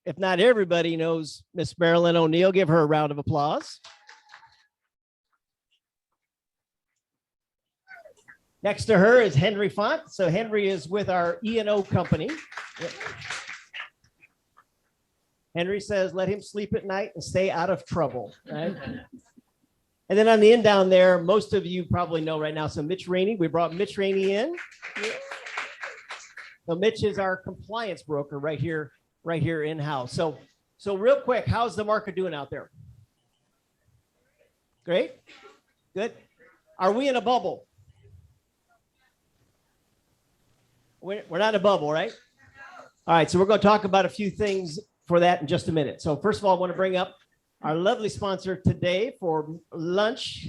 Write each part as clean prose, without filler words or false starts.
if not everybody knows Miss Marilyn O'Neill. Give her a round of applause. Next to her is Henry Font. So Henry is with our E&O company. Henry says, let him sleep at night and stay out of trouble, right? And then on the end down there, most of you probably know right now. So Mitch Rainey, we brought Mitch Rainey in. So Mitch is our compliance broker right here in-house. So real quick, how's the market doing out there? Great, good. Are we in a bubble? We're not in a bubble, right? All right, so we're going to talk about a few things for that in just a minute. So first of all, I want to bring up our lovely sponsor today for lunch.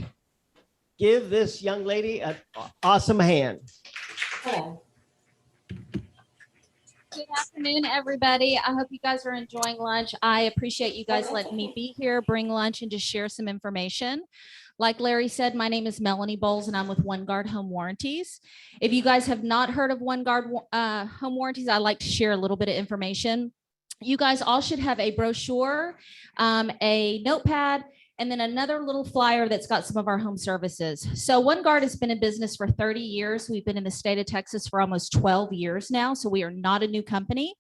Give this young lady an awesome hand. Good afternoon, everybody. I hope you guys are enjoying lunch. I appreciate you guys letting me be here, bring lunch, and just share some information. Like Larry said, my name is Melanie Bowles, and I'm with OneGuard Home Warranties. If you guys have not heard of OneGuard Home Warranties, I'd like to share a little bit of information. You guys all should have a brochure, a notepad, and then another little flyer that's got some of our home services. So OneGuard has been in business for 30 years. We've been in the state of Texas for almost 12 years now, so we are not a new company.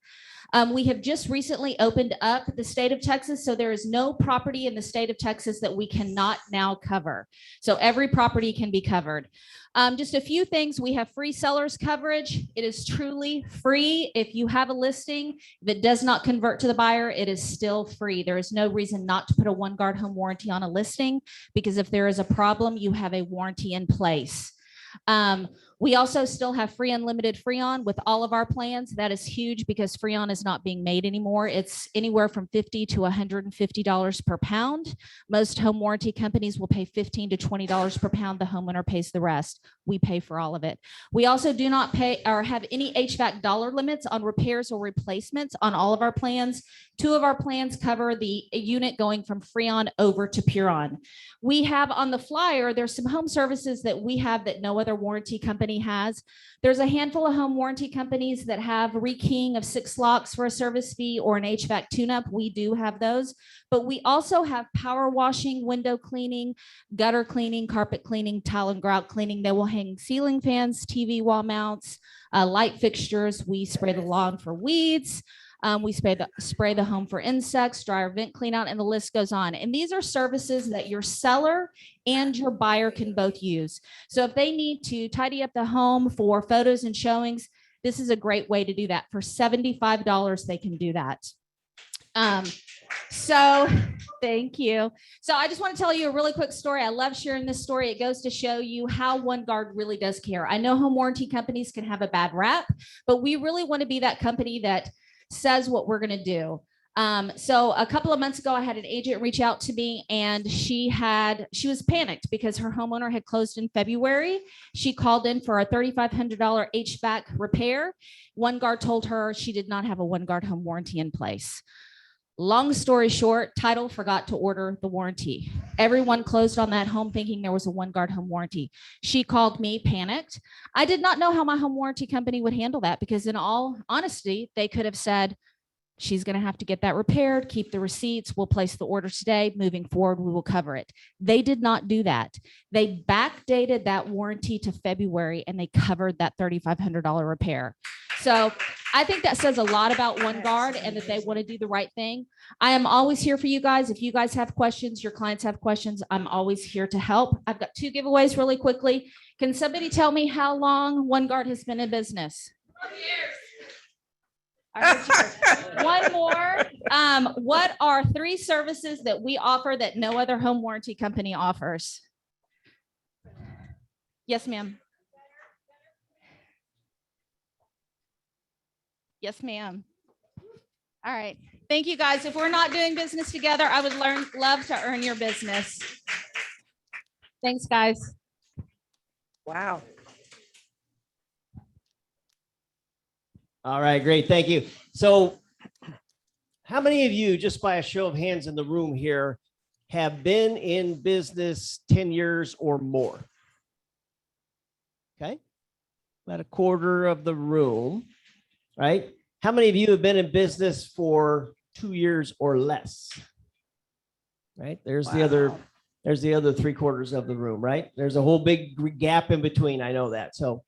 We have just recently opened up the state of Texas, so there is no property in the state of Texas that we cannot now cover. So every property can be covered. Just a few things. We have free sellers coverage. It is truly free. If you have a listing that does not convert to the buyer, it is still free. There is no reason not to put a OneGuard home warranty on a listing, because if there is a problem, you have a warranty in place. We also still have free unlimited Freon with all of our plans. That is huge because Freon is not being made anymore. It's anywhere from $50 to $150 per pound. Most home warranty companies will pay $15 to $20 per pound. The homeowner pays the rest. We pay for all of it. We also do not pay or have any HVAC dollar limits on repairs or replacements on all of our plans. 2 of our plans cover the unit going from Freon over to Puron. We have on the flyer, there's some home services that we have that no other warranty company has. There's a handful of home warranty companies that have rekeying of 6 locks for a service fee or an HVAC tune-up. We do have those, but we also have power washing, window cleaning, gutter cleaning, carpet cleaning, tile and grout cleaning. They will hang ceiling fans, TV wall mounts, light fixtures. We spray the lawn for weeds. We spray the home for insects, dryer vent clean out, and the list goes on. And these are services that your seller and your buyer can both use. So if they need to tidy up the home for photos and showings, this is a great way to do that. For $75, they can do that. So thank you. So I just want to tell you a really quick story. I love sharing this story. It goes to show you how OneGuard really does care. I know home warranty companies can have a bad rap, but we really want to be that company that says what we're going to do. So a couple of months ago, I had an agent reach out to me, and she was panicked because her homeowner had closed in February. She called in for a $3,500 HVAC repair. OneGuard told her she did not have a OneGuard home warranty in place. Long story short, title forgot to order the warranty. Everyone closed on that home thinking there was a OneGuard home warranty. She called me, panicked. I did not know how my home warranty company would handle that, because in all honesty, they could have said, she's going to have to get that repaired, keep the receipts, we'll place the order today, moving forward, we will cover it. They did not do that. They backdated that warranty to February, and they covered that $3,500 repair. So I think that says a lot about OneGuard and that they want to do the right thing. I am always here for you guys. If you guys have questions, your clients have questions, I'm always here to help. I've got 2 giveaways really quickly. Can somebody tell me how long OneGuard has been in business? 12 years. One more. What are 3 services that we offer that no other home warranty company offers? Yes, ma'am. Yes, ma'am. All right. Thank you, guys. If we're not doing business together, I would love to earn your business. Thanks, guys. Wow. All right, great. Thank you. So how many of you, just by a show of hands in the room here, have been in business 10 years or more? Okay. About a quarter of the room, right? How many of you have been in business for 2 years or less. Right? There's the other 3/4 of the room, right? There's a whole big gap in between. I know that. So,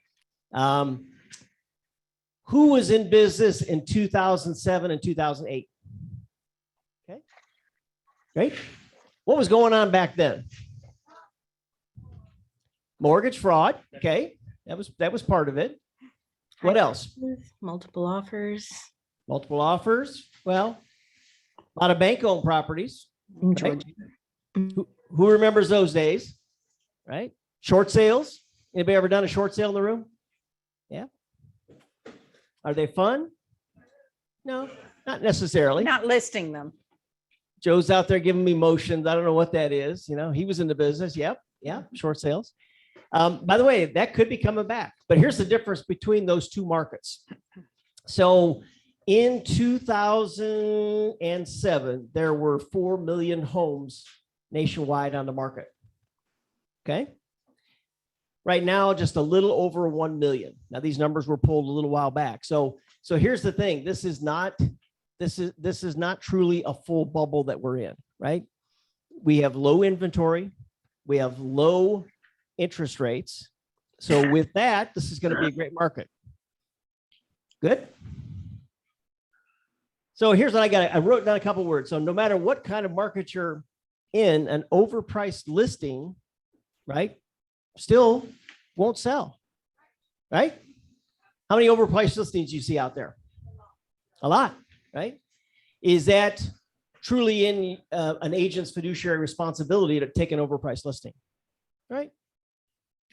who was in business in 2007 and 2008? Okay. Great. What was going on back then? Mortgage fraud. Okay. That was part of it. What else? Multiple offers. Multiple offers. Well, a lot of bank-owned properties. In Right? Georgia. Who remembers those days? Right? Short sales. Anybody ever done a short sale in the room? Yeah. Are they fun? No, not necessarily. Not listing them. Joe's out there giving me motions. I don't know what that is. You know, he was in the business. Yep. Yeah. Short sales. By the way, that could be coming back. But here's the difference between those two markets. So in 2007, there were 4 million homes nationwide on the market. Okay. Right now, just a little over 1 million. Now, these numbers were pulled a little while back. So here's the thing. This is not truly a full bubble that we're in, right? We have low inventory. We have low interest rates. So with that, this is going to be a great market. Good. So here's what I got. I wrote down a couple words. So no matter what kind of market you're in, an overpriced listing, right, still won't sell, right? How many overpriced listings do you see out there? A lot, right? Is that truly in an agent's fiduciary responsibility to take an overpriced listing, right?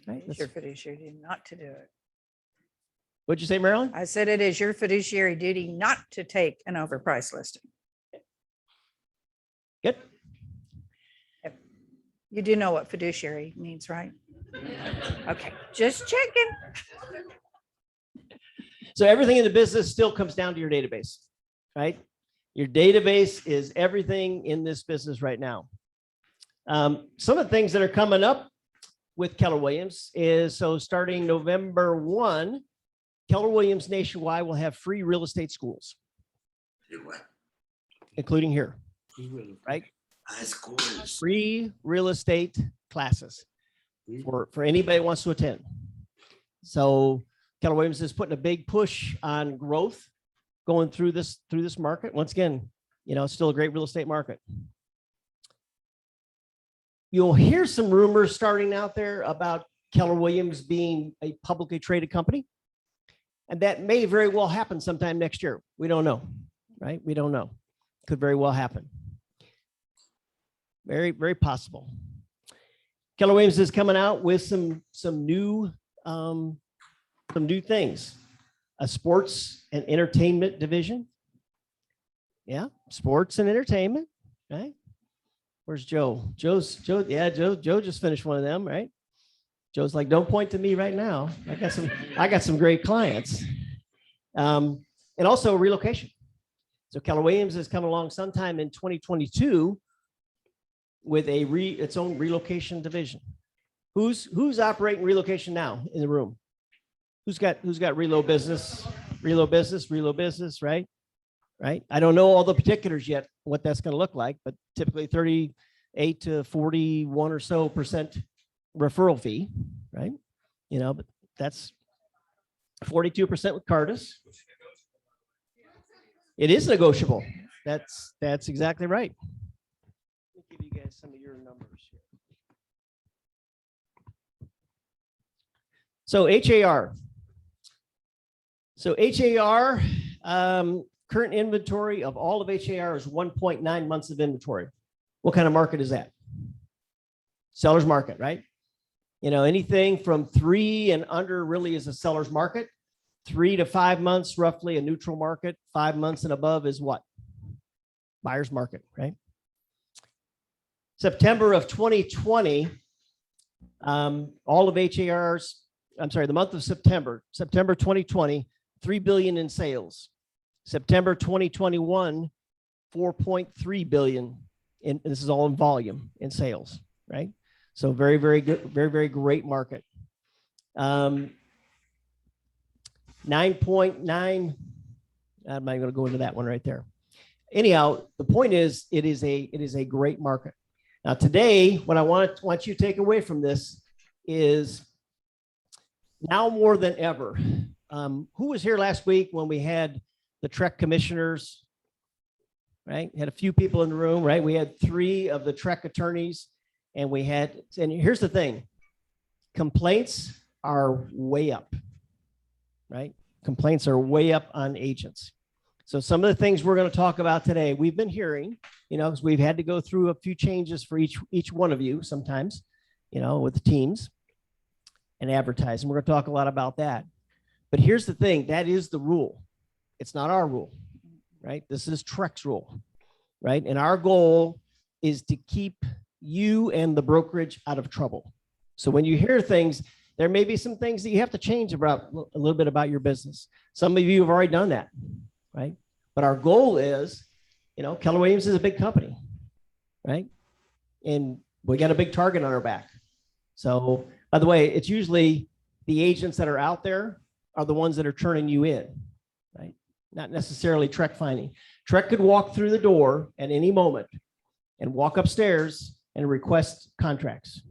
Right. It's your fiduciary duty not to do it. What'd you say, Marilyn? I said it is your fiduciary duty not to take an overpriced listing. Good. You do know what fiduciary means, right? Okay, just checking. So everything in the business still comes down to your database, right? Your database is everything in this business right now. Some of the things that are coming up with Keller Williams is, so starting November 1, Keller Williams nationwide will have free real estate schools, including here, right? Schools. Free real estate classes for anybody that wants to attend. So Keller Williams is putting a big push on growth going through this market. Once again, you know, it's still a great real estate market. You'll hear some rumors starting out there about Keller Williams being a publicly traded company. And that may very well happen sometime next year. We don't know, right? We don't know. Could very well happen. Very, very possible. Keller Williams is coming out with some new things. A sports and entertainment division. Yeah, sports and entertainment, right? Where's Joe? Joe just finished one of them, right? Joe's like, don't point to me right now. I got some great clients. And also relocation. So Keller Williams is coming along sometime in 2022 with its own relocation division. Who's operating relocation now in the room? Who's got relo business, right? Right. I don't know all the particulars yet, what that's going to look like, but typically 38 to 41 or so % referral fee, right? You know, but that's 42% with Cardis. It is negotiable. That's exactly right. Let me give you guys some of your numbers here. So HAR. Current inventory of all of HAR is 1.9 months of inventory. What kind of market is that? Seller's market, right? You know, anything from 3 and under really is a seller's market. 3 to 5 months, roughly a neutral market. 5 months and above is what? Buyer's market, right? September of 2020, all of HAR's, the month of September 2020, $3 billion in sales. September 2021, $4.3 billion. And this is all in volume in sales, right? So very, very good, very, very great market. 9.9, I'm not going to go into that one right there. anyhow, the point is, it is a great market. Now, today, what I want you to take away from this is now more than ever. Who was here last week when we had the Trek commissioners? Right, had a few people in the room. Right, we had 3 of the Trek attorneys, and here's the thing: complaints are way up. Right, complaints are way up on agents. So some of the things we're going to talk about today, we've been hearing, because we've had to go through a few changes for each one of you sometimes, with the teams and advertising. We're going to talk a lot about that. But here's the thing, that is the rule. It's not our rule, right? This is Trek's rule, right? And our goal is to keep you and the brokerage out of trouble. So when you hear things, there may be some things that you have to change about a little bit about your business. Some of you have already done that. Right. But our goal is, Keller Williams is a big company, right? And we got a big target on our back. So, by the way, it's usually the agents that are out there are the ones that are turning you in, right? Not necessarily Trek finding. Trek could walk through the door at any moment and walk upstairs and request contracts.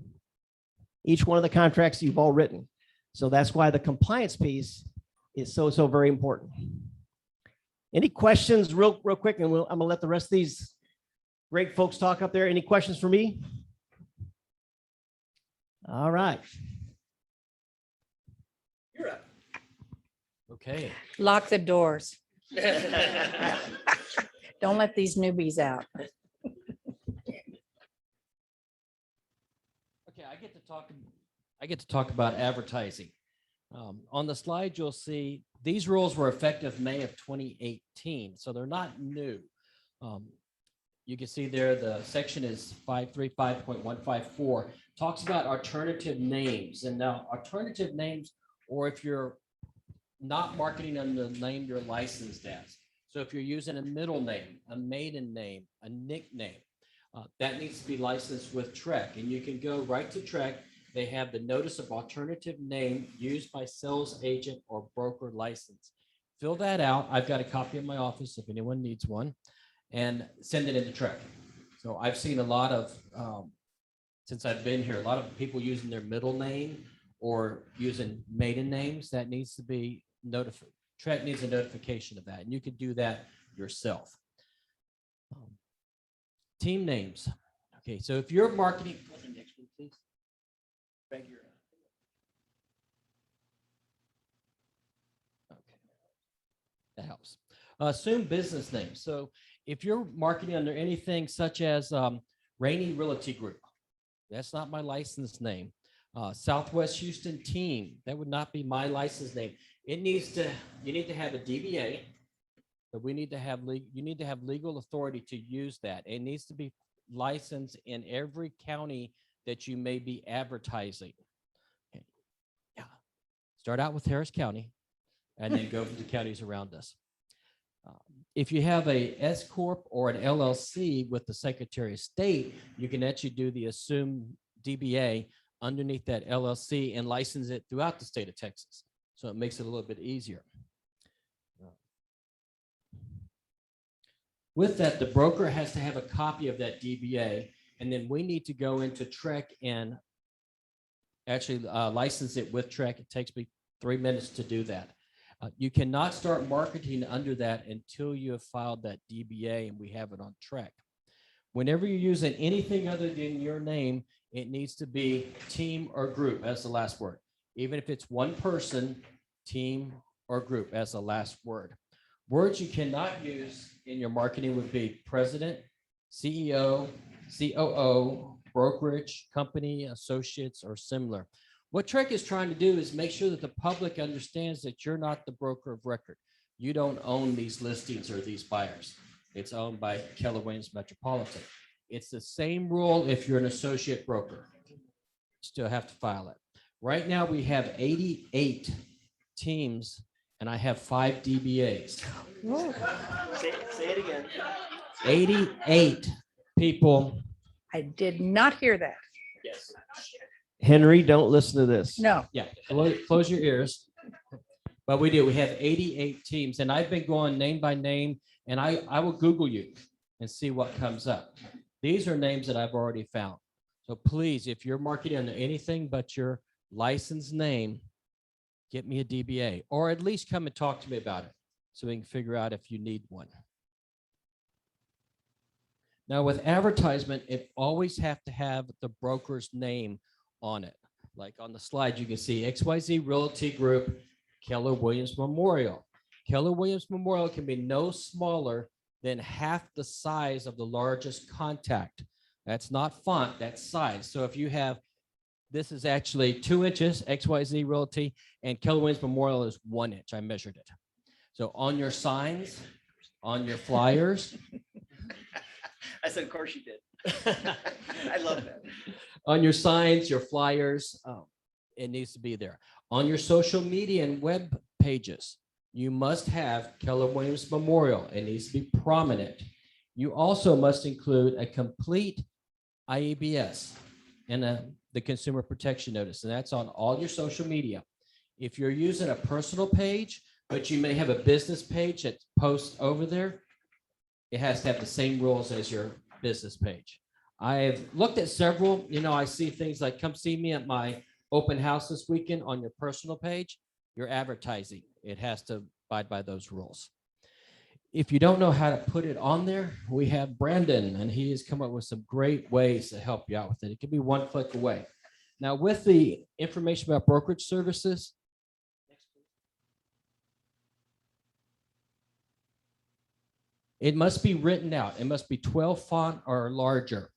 Each one of the contracts you've all written. So that's why the compliance piece is so very important. Any questions real quick, and I'm gonna let the rest of these great folks talk up there. Any questions for me? All right. You're up. Okay. Lock the doors. Don't let these newbies out. Okay, I get to talk about advertising. On the slide, you'll see these rules were effective May of 2018, so they're not new. You can see there the section is 535.154, talks about alternative names. And now alternative names, or if you're not marketing under the name you're licensed as. So if you're using a middle name, a maiden name, a nickname, that needs to be licensed with Trek. And you can go right to Trek. They have the notice of alternative name used by sales agent or broker license. Fill that out. I've got a copy in my office if anyone needs one, and send it into Trek. So I've seen a lot of, since I've been here, a lot of people using their middle name or using maiden names. That needs to be notified. Trek needs a notification of that, and you can do that yourself. Team names. Okay, so if you're marketing, go to the next one, please. Okay. That helps. Assume business name. So if you're marketing under anything such as Rainey Realty Group, that's not my license name. Southwest Houston Team, that would not be my license name. You need to have a DBA, but you need to have legal authority to use that. It needs to be licensed in every county that you may be advertising. Okay. Yeah. Start out with Harris County and then go to the counties around us. If you have a S Corp or an LLC with the Secretary of State, you can actually do the assume DBA underneath that LLC and license it throughout the state of Texas. So it makes it a little bit easier. With that, the broker has to have a copy of that DBA, and then we need to go into Trek and actually license it with Trek. It takes me 3 minutes to do that. You cannot start marketing under that until you have filed that DBA and we have it on Trek. Whenever you're using anything other than your name, it needs to be team or group as the last word. Even if it's one person, team or group as the last word. Words you cannot use in your marketing would be president, CEO, COO, brokerage, company, associates, or similar. What Trek is trying to do is make sure that the public understands that you're not the broker of record. You don't own these listings or these buyers. It's owned by Keller Williams Metropolitan. It's the same rule if you're an associate broker. You still have to file it. Right now, we have 88 teams, and I have 5 DBAs. Say it again. 88 people. I did not hear that. Yes. Henry, don't listen to this. No. Yeah, close your ears. But we do. We have 88 teams, and I've been going name by name And I will Google you and see what comes up. These are names that I've already found. So please, if you're marketing under anything but your license name, get me a DBA, or at least come and talk to me about it so we can figure out if you need one. Now with advertisement, it always have to have the broker's name on it. Like on the slide, you can see XYZ Realty Group, Keller Williams Memorial. Keller Williams Memorial can be no smaller than half the size of the largest contact. That's not font, that's size. So if you have, this is actually 2 inches, XYZ Realty, and Keller Williams Memorial is 1 inch. I measured it. So on your signs, on your flyers, I said, of course you did. I love that. on your signs, your flyers, it needs to be there. On your social media and web pages, you must have Keller Williams Memorial. It needs to be prominent. You also must include a complete IABS and the Consumer Protection Notice, and that's on all your social media. If you're using a personal page, but you may have a business page that posts over there, it has to have the same rules as your business page. I've looked at several, I see things like, come see me at my open house this weekend. On your personal page, you're advertising. It has to abide by those rules. If you don't know how to put it on there, we have Brandon, and he has come up with some great ways to help you out with it. It can be one click away. Now, with the information about brokerage services, it must be written out. It must be 12 font or larger.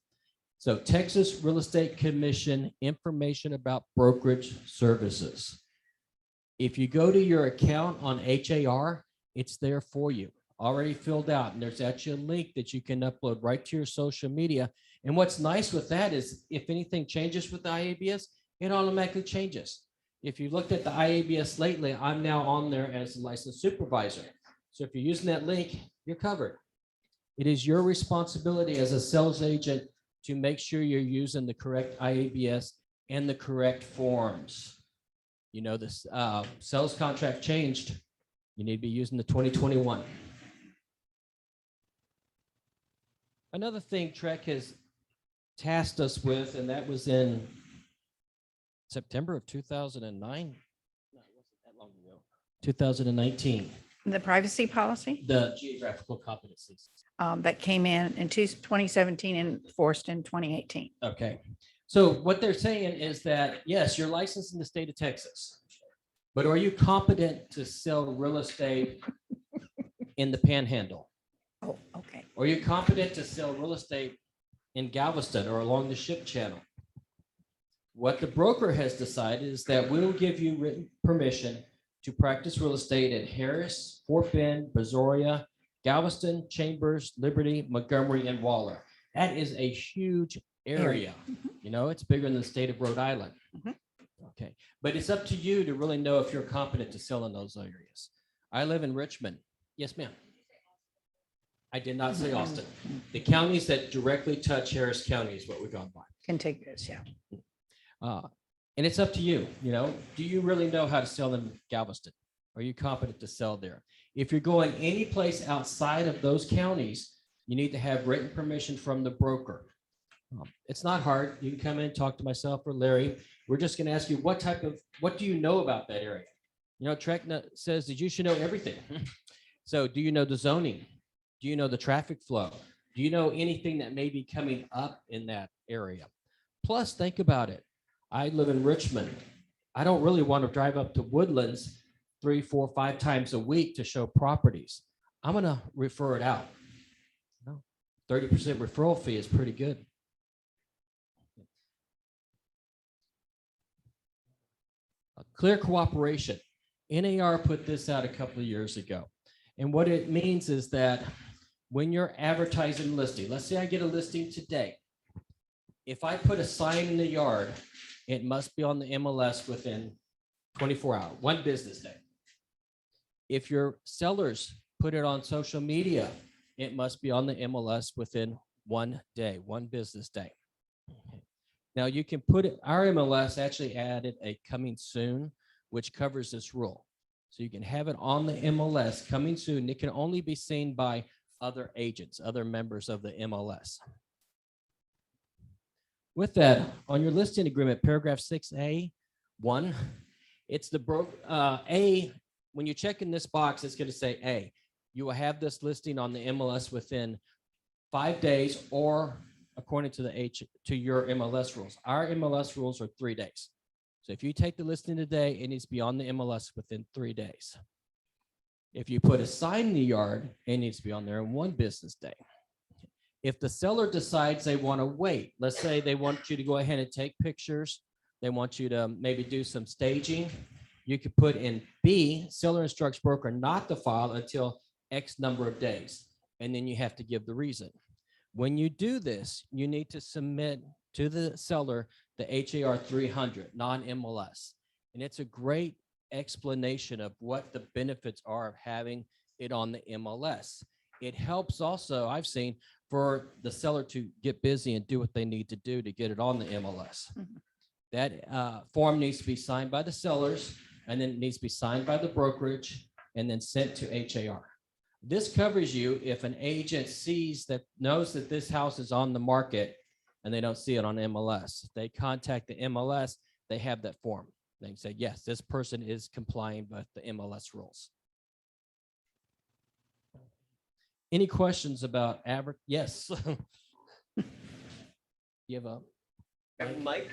So Texas Real Estate Commission information about brokerage services. If you go to your account on HAR, it's there for you, already filled out. And there's actually a link that you can upload right to your social media. And what's nice with that is if anything changes with the IABS, it automatically changes. If you looked at the IABS lately, I'm now on there as a licensed supervisor. So if you're using that link, you're covered. It is your responsibility as a sales agent to make sure you're using the correct IABS and the correct forms. This sales contract changed. You need to be using the 2021. Another thing Trek has tasked us with, and that was in September of 2009. No, it wasn't that long ago. 2019. The privacy policy The geographical competencies. that came in 2017 and enforced in 2018. Okay. So what they're saying is that, yes, you're licensed in the state of Texas, but are you competent to sell real estate in the Panhandle? Oh, okay. Are you competent to sell real estate in Galveston or along the ship channel? What the broker has decided is that we'll give you written permission to practice real estate at Harris, Fort Bend, Brazoria, Galveston, Chambers, Liberty, Montgomery, and Waller. That is a huge area. It's bigger than the state of Rhode Island. Okay, but it's up to you to really know if you're competent to sell in those areas. I live in Richmond. Yes, ma'am. I did not say Austin. The counties that directly touch Harris County is what we've gone by. Contiguous, yeah. And it's up to you, do you really know how to sell in Galveston? Are you competent to sell there? If you're going any place outside of those counties, you need to have written permission from the broker. It's not hard. You can come in and talk to myself or Larry. We're just going to ask you what do you know about that area? Trek says that you should know everything. So do you know the zoning? Do you know the traffic flow? Do you know anything that may be coming up in that area? Plus, think about it. I live in Richmond. I don't really want to drive up to Woodlands 3, 4, 5 times a week to show properties. I'm going to refer it out. 30% referral fee is pretty good. Clear cooperation. NAR put this out a couple of years ago. And what it means is that when you're advertising listing, let's say I get a listing today. If I put a sign in the yard, it must be on the MLS within 24 hours, 1 business day. If your sellers put it on social media, it must be on the MLS within 1 day, 1 business day. Okay. Now you can put it, our MLS actually added a coming soon, which covers this rule. So you can have it on the MLS coming soon. It can only be seen by other agents, other members of the MLS. With that, on your listing agreement, paragraph 6A, 1, it's the A, when you check in this box, it's going to say A. You will have this listing on the MLS within 5 days or according to your MLS rules. Our MLS rules are 3 days. So if you take the listing today, it needs to be on the MLS within 3 days. If you put a sign in the yard, it needs to be on there in 1 business day. If the seller decides they want to wait, let's say they want you to go ahead and take pictures, they want you to maybe do some staging, you could put in B, seller instructs broker not to file until X number of days. And then you have to give the reason. When you do this, you need to submit to the seller the HAR 300, non-MLS. And it's a great explanation of what the benefits are of having it on the MLS. It helps also, I've seen, for the seller to get busy and do what they need to do to get it on the MLS. That form needs to be signed by the sellers, and then it needs to be signed by the brokerage and then sent to HAR. This covers you if an agent knows that this house is on the market and they don't see it on MLS. If they contact the MLS, they have that form. They can say, yes, this person is complying with the MLS rules. Any questions about average? Yes. You have a Mike?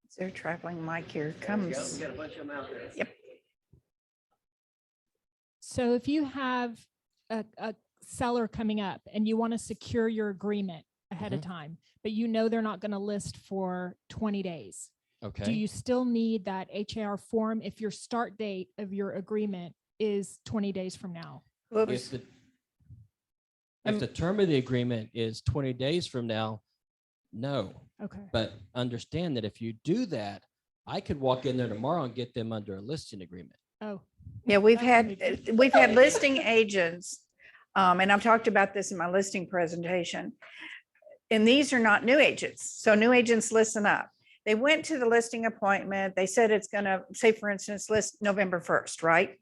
Is there a traveling mic here? There we go. Comes. We got a bunch of them out there. Yep. So if you have a seller coming up and you want to secure your agreement ahead of time, but you know they're not going to list for 20 days, Okay. do you still need that HAR form if your start date of your agreement is 20 days from now? Whoops. If the term of the agreement is 20 days from now, no. Okay. But understand that if you do that, I could walk in there tomorrow and get them under a listing agreement. Oh, Yeah, we've That would had, be we've had listing agents, and I've talked about this in my listing presentation. And these are not new agents. So new agents, listen up. They went to the listing appointment. They said it's going to, say, for instance, list November 1st, right?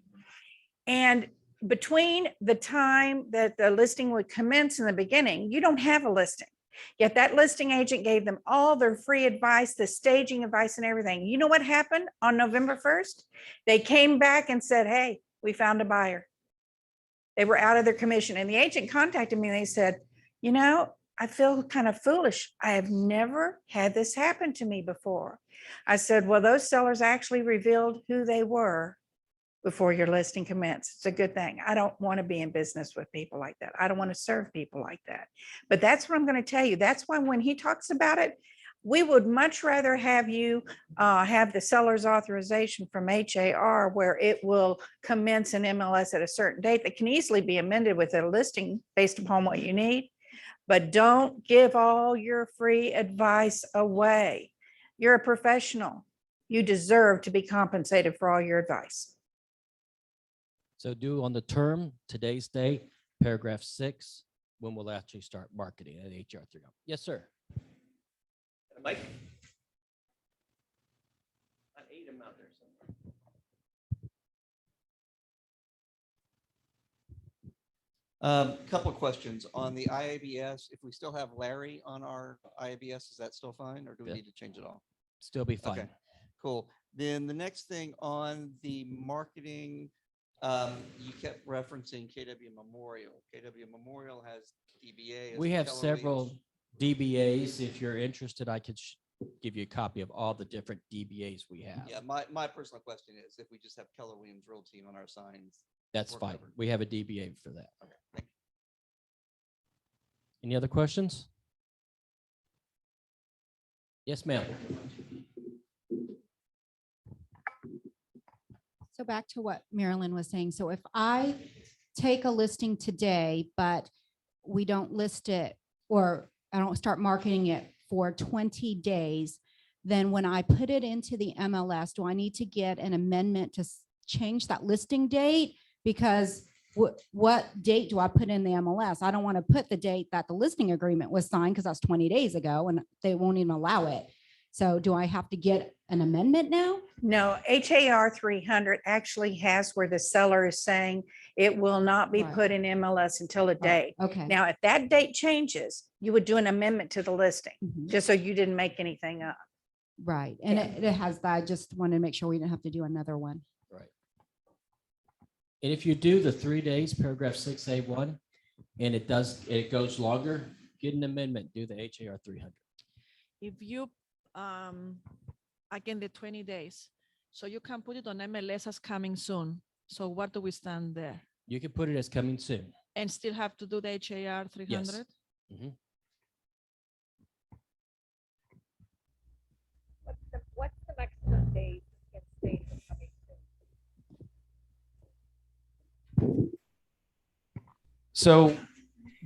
And between the time that the listing would commence in the beginning, you don't have a listing. Yet that listing agent gave them all their free advice, the staging advice and everything. You know what happened on November 1st? They came back and said, hey, we found a buyer. They were out of their commission. And the agent contacted me and they said, you know, I feel kind of foolish. I have never had this happen to me before. I said, well, those sellers actually revealed who they were before your listing commenced. It's a good thing. I don't want to be in business with people like that. I don't want to serve people like that. But that's what I'm going to tell you. That's why when he talks about it, we would much rather have you have the seller's authorization from HAR where it will commence an MLS at a certain date that can easily be amended with a listing based upon what you need. But don't give all your free advice away. You're a professional. You deserve to be compensated for all your advice. So do on the term, today's date, paragraph 6, when we'll actually start marketing at HR 3. Yes, sir. Mike? I ate them out there somewhere. Couple of questions on the IABS. If we still have Larry on our IABS, is that still fine, or do we Yeah. need to change it all? Still be fine. Okay, cool. Then the next thing on the marketing, you kept referencing KW Memorial. KW Memorial has DBA. as We the have Keller several Williams. DBAs. If you're interested, I could give you a copy of all the different DBAs we have. Yeah, my personal question is if we just have Keller Williams Realty on our signs. That's we're fine. covered. We have a DBA for that. Okay, thank you. Any other questions? Yes, ma'am. So back to what Marilyn was saying. So if I take a listing today, but we don't list it or I don't start marketing it for 20 days, then when I put it into the MLS, do I need to get an amendment to change that listing date? Because what date do I put in the MLS? I don't want to put the date that the listing agreement was signed because that's 20 days ago and they won't even allow it. So do I have to get an amendment now? No, HAR 300 actually has where the seller is saying, It will not be Right. put in MLS until a Right. date. Okay. Now, if that date changes, you would do an amendment to the listing, Mhm. just so you didn't make anything up. Right. And Yeah. it has, that. I just wanted to make sure we didn't have to do another one. Right. And if you do the 3 days, paragraph 6A1, and it goes longer, get an amendment, do the HAR 300. If you, again, the 20 days, so you can put it on MLS as coming soon. So what do we stand there? You can put it as coming soon. And still have to do the HAR 300? Mhm. What's the maximum date? So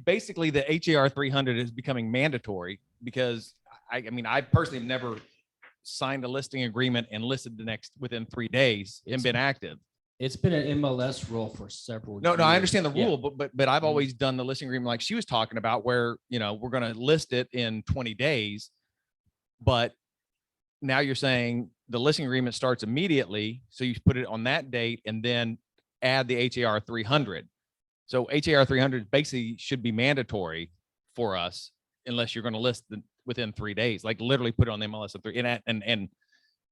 basically the HAR 300 is becoming mandatory because I mean, I personally have never signed a listing agreement and listed the next within 3 days and It's- been active. It's been an MLS rule for several. No, I years. understand the Yeah. rule, but I've Mhm. always done the listing agreement like she was talking about where, we're going to list it in 20 days. But now you're saying the listing agreement starts immediately. So you put it on that date and then add the HAR 300. So HAR 300 basically should be mandatory for us unless you're going to list within 3 days, like literally put it on the MLS in three, and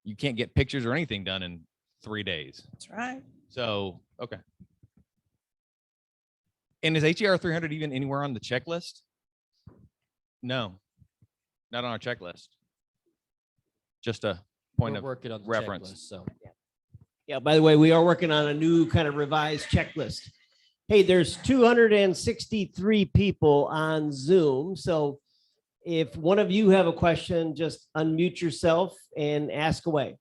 you can't get pictures or anything done in 3 days. That's right. So, okay. And is HAR 300 even anywhere on the checklist? No, not on our checklist. Just a point We're of working on the reference. checklist, so. Yeah, by the way, we are working on a new kind of revised checklist. Hey, there's 263 people on Zoom. So if one of you have a question, just unmute yourself and ask away.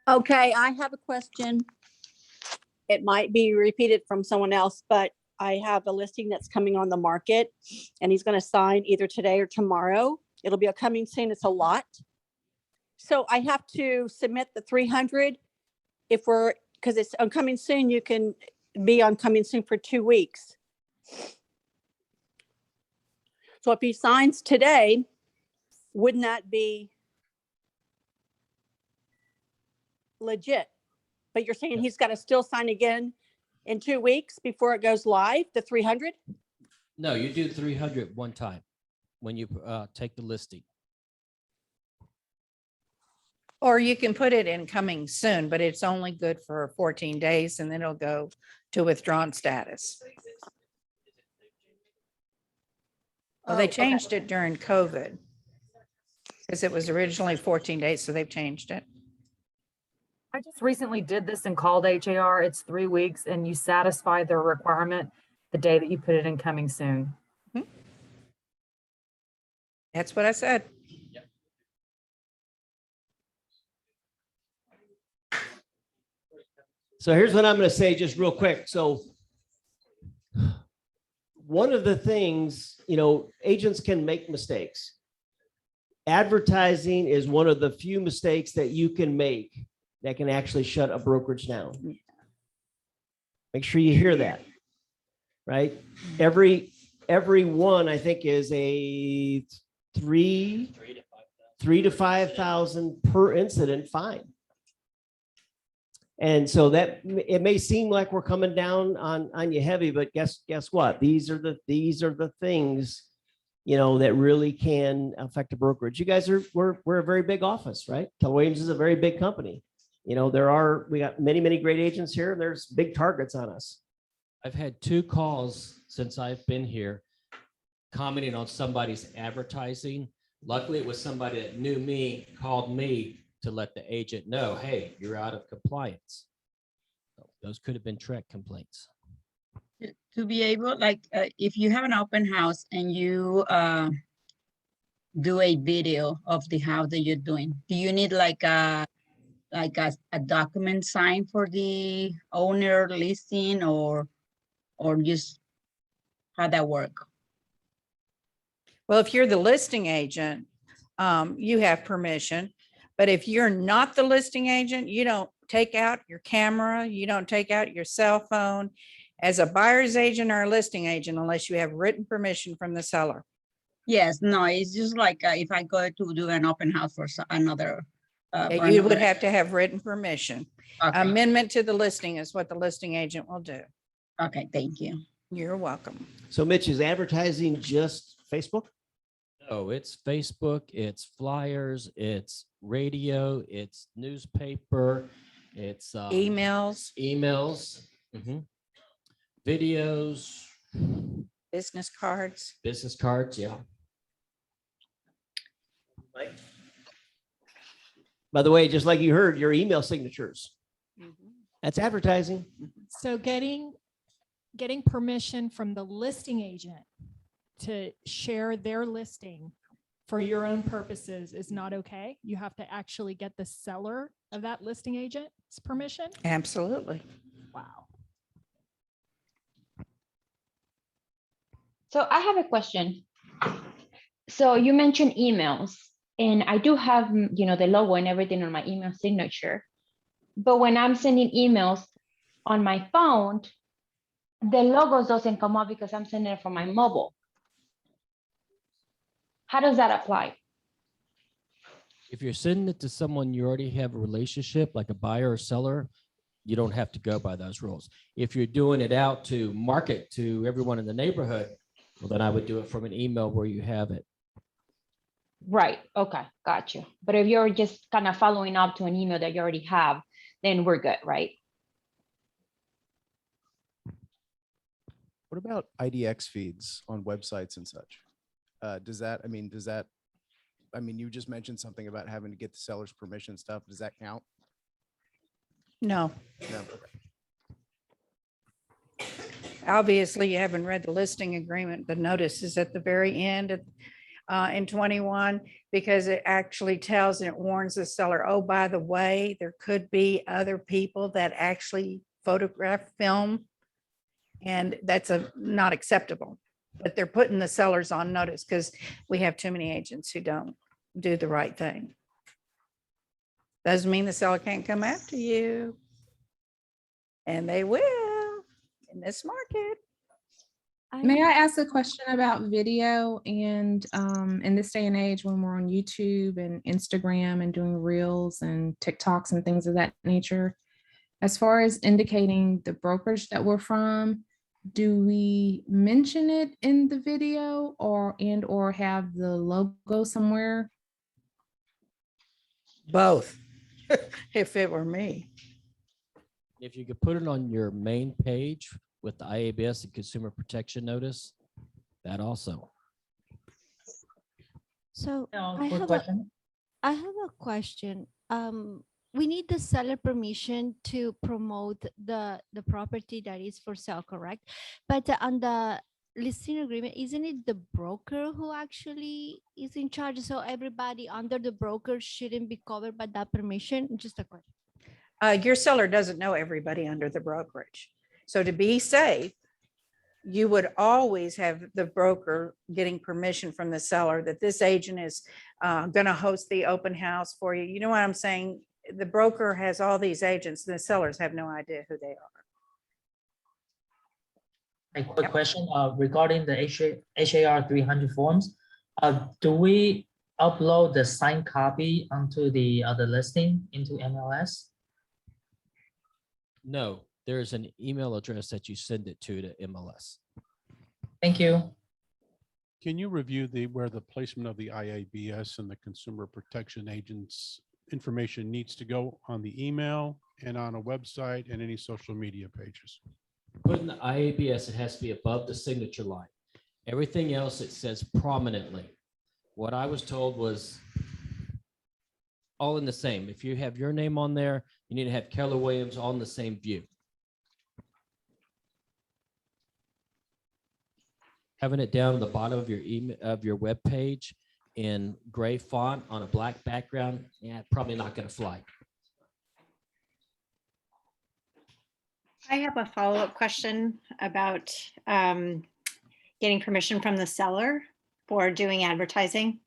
Okay, I have a question. It might be repeated from someone else, but I have a listing that's coming on the market and he's going to sign either today or tomorrow. It'll be a coming soon. It's a lot. So I have to submit the 300 if we're, because it's on coming soon, you can be on coming soon for 2 weeks. So if he signs today, wouldn't that be legit? But you're saying he's got to still sign again in 2 weeks before it goes live, the 300? No, you do 300 one time when you take the listing. Or you can put it in coming soon, but it's only good for 14 days and then it'll go to withdrawn status. Well, they Oh, okay. changed it during COVID. Because it was originally 14 days, so they've changed it. I just recently did this and called HAR. It's 3 weeks and you satisfy their requirement the day that you put it in coming soon. That's what I said. So here's what I'm going to say just real quick. So one of the things, agents can make mistakes. Advertising is one of the few mistakes that you can make that can actually shut a brokerage down. Make sure you hear that, right? Every one, I think, is a three to 5,000 per incident fine. And so that it may seem like we're coming down on you heavy, but guess what? These are the things, that really can affect a brokerage. You guys we're a very big office, right? Keller Williams is a very big company. We got many great agents here, and there's big targets on us. I've had 2 calls since I've been here commenting on somebody's advertising. Luckily, it was somebody that knew me, called me to let the agent know, hey, you're out of compliance. So those could have been Trek complaints. To be able, if you have an open house and you do a video of the house that you're doing, do you need a document signed for the owner listing or just how that work? Well, if you're the listing agent, you have permission. But if you're not the listing agent, you don't take out your camera, you don't take out your cell phone as a buyer's agent or a listing agent unless you have written permission from the seller. Yes, no, it's just like if I go to do an open house for another. Yeah, for you would another- have to have written permission. Okay, Amendment to the listing is what the listing agent will do. okay, thank you. You're welcome. So Mitch, is advertising just Facebook? Oh, it's Facebook, it's flyers, it's radio, it's newspaper, it's Emails, emails, videos, business cards. business cards. Yeah. By the way, just like you heard, your email signatures, that's advertising. So getting permission from the listing agent to share their listing for your own purposes is not okay. You have to actually get the seller of that listing agent's permission. Absolutely. Wow. So I have a question. So you mentioned emails, and I do have, the logo and everything on my email signature. But when I'm sending emails on my phone, the logos doesn't come up because I'm sending it from my mobile. How does that apply? If you're sending it to someone you already have a relationship, like a buyer or seller, you don't have to go by those rules. If you're doing it out to market to everyone in the neighborhood, well, then I would do it from an email where you have it. Right. Okay. Got you. But if you're just kind of following up to an email that you already have, then we're good, right? What about IDX feeds on websites and such? You just mentioned something about having to get the seller's permission stuff. Does that count? No, No. Okay. obviously you haven't read the listing agreement. The notice is at the very end in 21, because it actually tells and it warns the seller, oh, by the way, there could be other people that actually photograph, film, and that's not acceptable. But they're putting the sellers on notice because we have too many agents who don't do the right thing. Doesn't mean the seller can't come after you. And they will in this market. May I ask a question about video and in this day and age when we're on YouTube and Instagram and doing reels and TikToks and things of that nature, as far as indicating the brokerage that we're from, do we mention it in the video or have the logo somewhere? Both, if it were me. If you could put it on your main page with the IABS and Consumer Protection Notice, that also. So I Quick have question. I have a question. We need the seller permission to promote the property that is for sale, correct? But on the listing agreement, isn't it the broker who actually is in charge? So everybody under the broker shouldn't be covered by that permission? Just a question. Your seller doesn't know everybody under the brokerage. So to be safe, you would always have the broker getting permission from the seller that this agent is going to host the open house for you. You know what I'm saying? The broker has all these agents, the sellers have no idea who they are. A quick question regarding the HAR 300 forms. Do we upload the signed copy onto the listing into MLS? No, there's an email address that you send it to MLS. Thank you. Can you review where the placement of the IABS and the consumer protection agents information needs to go on the email and on a website and any social media pages? Put in the IABS, it has to be above the signature line. Everything else, it says prominently. What I was told was all in the same. If you have your name on there, you need to have Keller Williams on the same view. Having it down at the bottom of your email of your web page in gray font on a black background, yeah, probably not going to fly. I have a follow-up question about getting permission from the seller for doing advertising.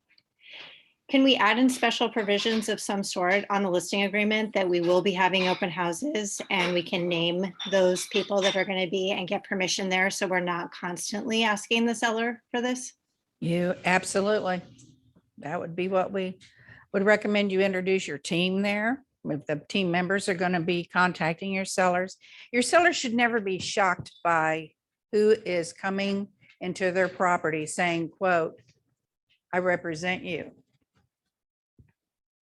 Can we add in special provisions of some sort on the listing agreement that we will be having open houses and we can name those people that are going to be and get permission there so we're not constantly asking the seller for this? You absolutely. That would be what we would recommend. You introduce your team there. If the team members are going to be contacting your sellers should never be shocked by who is coming into their property saying, quote, "I represent you."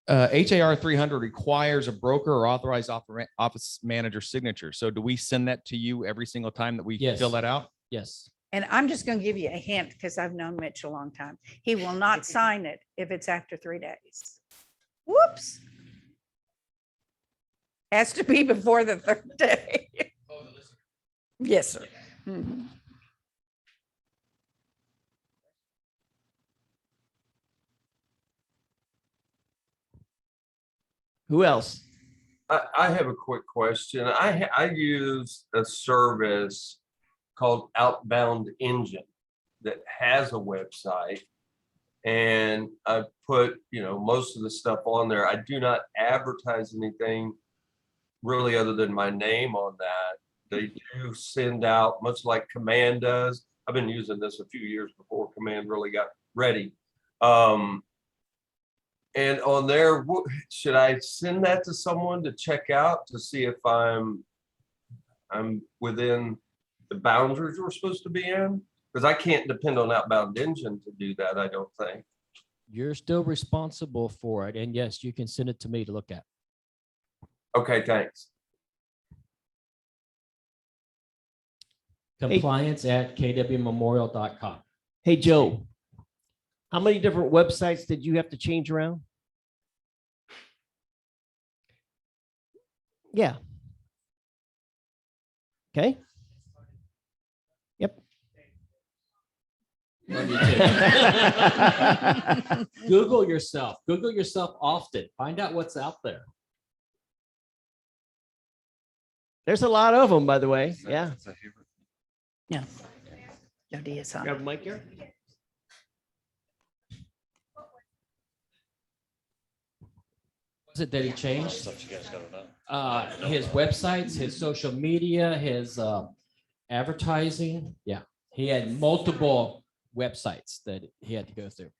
HAR 300 requires a broker or authorized office manager signature. So do we send that to you every single time that we Yes. fill that out? Yes. And I'm just going to give you a hint because I've known Mitch a long time. He will not sign it if it's after 3 days. Whoops. Has to be before the 3rd day. Yes, sir. Mhm. Who else? I have a quick question. I use a service called Outbound Engine that has a website, and I put, most of the stuff on there. I do not advertise anything really other than my name on that. They do send out, much like Command does. I've been using this a few years before Command really got ready. And on there, should I send that to someone to check out to see if I'm within the boundaries we're supposed to be in? Because I can't depend on Outbound Engine to do that, I don't think. You're still responsible for it. And yes, you can send it to me to look at. Okay, thanks. Compliance@kwmemorial.com. Hey, Joe, how many different websites did you have to change around? Yeah. Okay. Yep. Love you too. Google yourself. Google yourself often. Find out what's out there. There's a lot of them, by the way. Yeah. Yeah. Jody is on. Grab a mic here. What was it that he changed? His websites, his social media, his advertising. Yeah, he had multiple websites that he had to go through.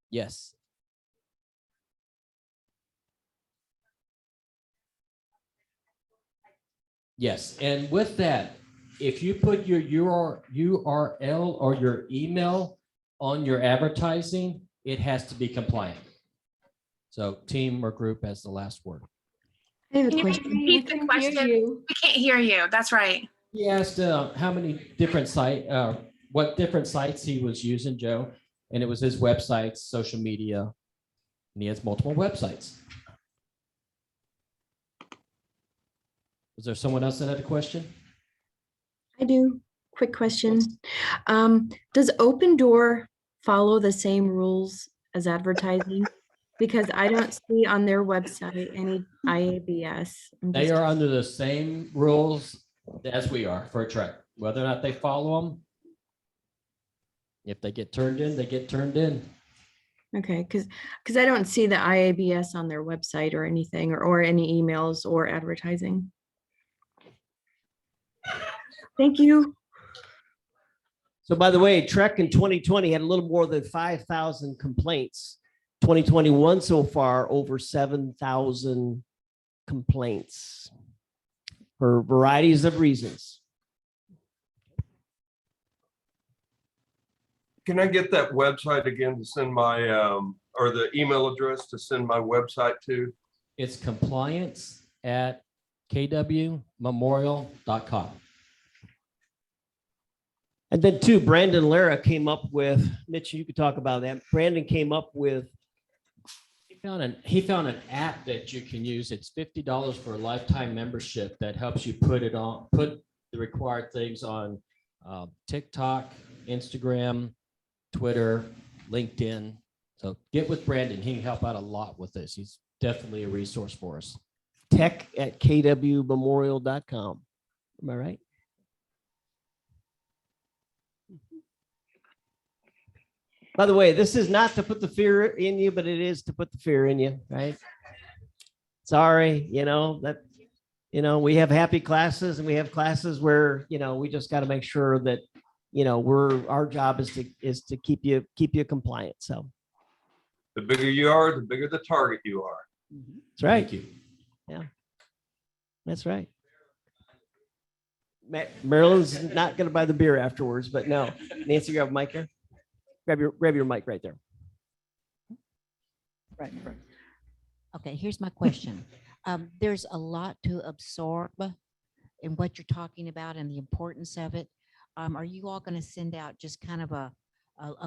Yes. Yes, and with that, if you put your URL or your email on your advertising, it has to be compliant. So team or group has the last word. I have a question. Repeat the question. We can't hear you. That's right. He asked how many different what different sites he was using, Joe, and it was his websites, social media, and he has multiple websites. Was there someone else that had a question? I do. Quick question. Does Open Door follow the same rules as advertising? Because I don't see on their website any IABS. They are under the same rules as we are for a track. Whether or not they follow them, if they get turned in, they get turned in. Okay, because I don't see the IABS on their website or anything, or any emails or advertising. Thank you. So by the way, Trek in 2020 had a little more than 5,000 complaints. 2021 so far, over 7,000 complaints for varieties of reasons. Can I get that website again to send my, or the email address to send my website to? It's compliance@kwmemorial.com. And then too, Brandon Lara came up with, Mitch, you could talk about that. Brandon came up with, He found an app that you can use. It's $50 for a lifetime membership that helps you put the required things on TikTok, Instagram, Twitter, LinkedIn. So get with Brandon. He can help out a lot with this. He's definitely a resource for us. tech@kwmemorial.com. Am I right? By the way, this is not to put the fear in you, but it is to put the fear in you, right? Sorry, we have happy classes and we have classes where, we just got to make sure that, our job is to keep you compliant. So The bigger you are, the bigger the target you are. that's right. Thank you. Yeah, that's right. Marilyn's not going to buy the beer afterwards, but no. Nancy, grab a mic there. Grab your mic right there. Right. Okay, here's my question. There's a lot to absorb in what you're talking about and the importance of it. Are you all going to send out just kind of a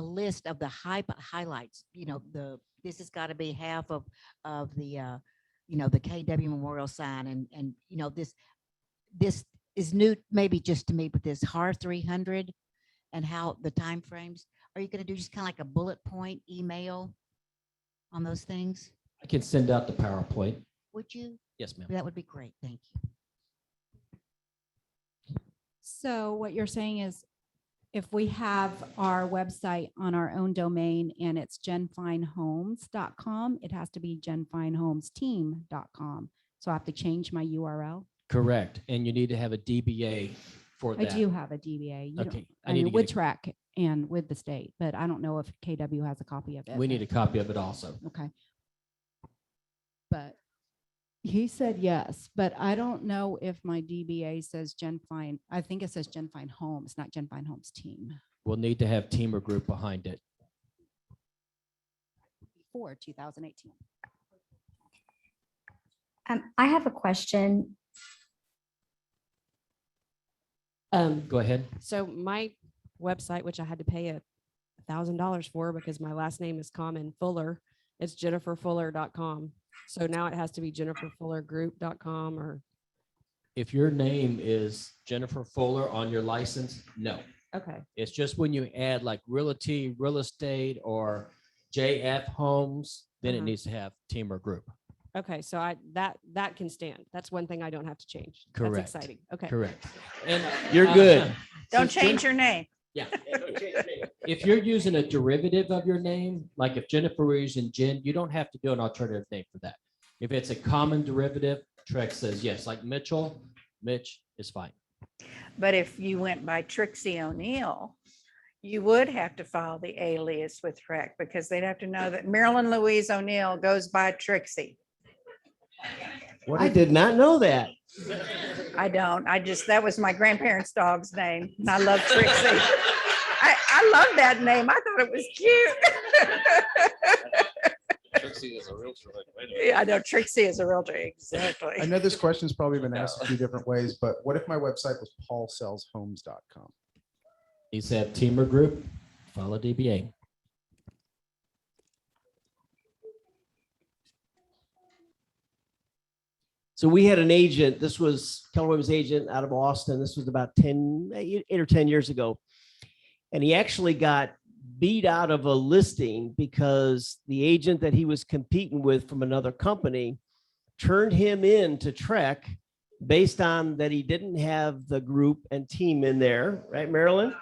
list of the highlights? This has got to be half of the the KW Memorial sign, and this is new maybe just to me, but this HAR 300 and how the time frames. Are you going to do just kind of like a bullet point email on those things? I can send out the PowerPoint. Would you? Yes, ma'am. That would be great. Thank you. So what you're saying is if we have our website on our own domain and it's genfinehomes.com, it has to be genfinehomesteam.com. So I have to change my URL. Correct. And you need to have a DBA for I that. do have a DBA. You Okay, don't- I I need mean, to with get track and with the state, but I don't know if KW has a copy of it. We need a copy of it also. Okay. But he said yes, but I don't know if my DBA says Genfine. I think it says Genfine Homes, not Genfine Homes Team. We'll need to have team or group behind it. Before 2018. I have a question. Go ahead. So my website, which I had to pay $1,000 for because my last name is common, Fuller, it's jenniferfuller.com. So now it has to be jenniferfullergroup.com or. If your name is Jennifer Fuller on your license, no. Okay. It's just when you add like realty, real estate, or JF Homes, then it needs to have team or group. Okay, so that can stand. That's one thing I don't have to change. Correct. That's exciting. Okay. Correct. And You're good. Don't since change your name. Yeah. If you're using a derivative of your name, like if Jennifer were using Jen, you don't have to do an alternative name for that. If it's a common derivative, Trek says yes, like Mitchell, Mitch is fine. But if you went by Trixie O'Neill, you would have to file the alias with Trek because they'd have to know that Marilyn Louise O'Neill goes by Trixie. I did not know that. I don't. That was my grandparents' dog's name. And I love Trixie. I love that name. I thought it was cute. Trixie is a realtor. Yeah, I know Trixie is a realtor. Exactly. I know this question's probably been asked a few different ways, but what if my website was paulsellshomes.com? He said team or group, follow DBA. So we had an agent, this was Keller Williams agent out of Austin. This was about 8 or 10 years ago. And he actually got beat out of a listing because the agent that he was competing with from another company turned him in to Trek based on that he didn't have the group and team in there, right, Marilyn?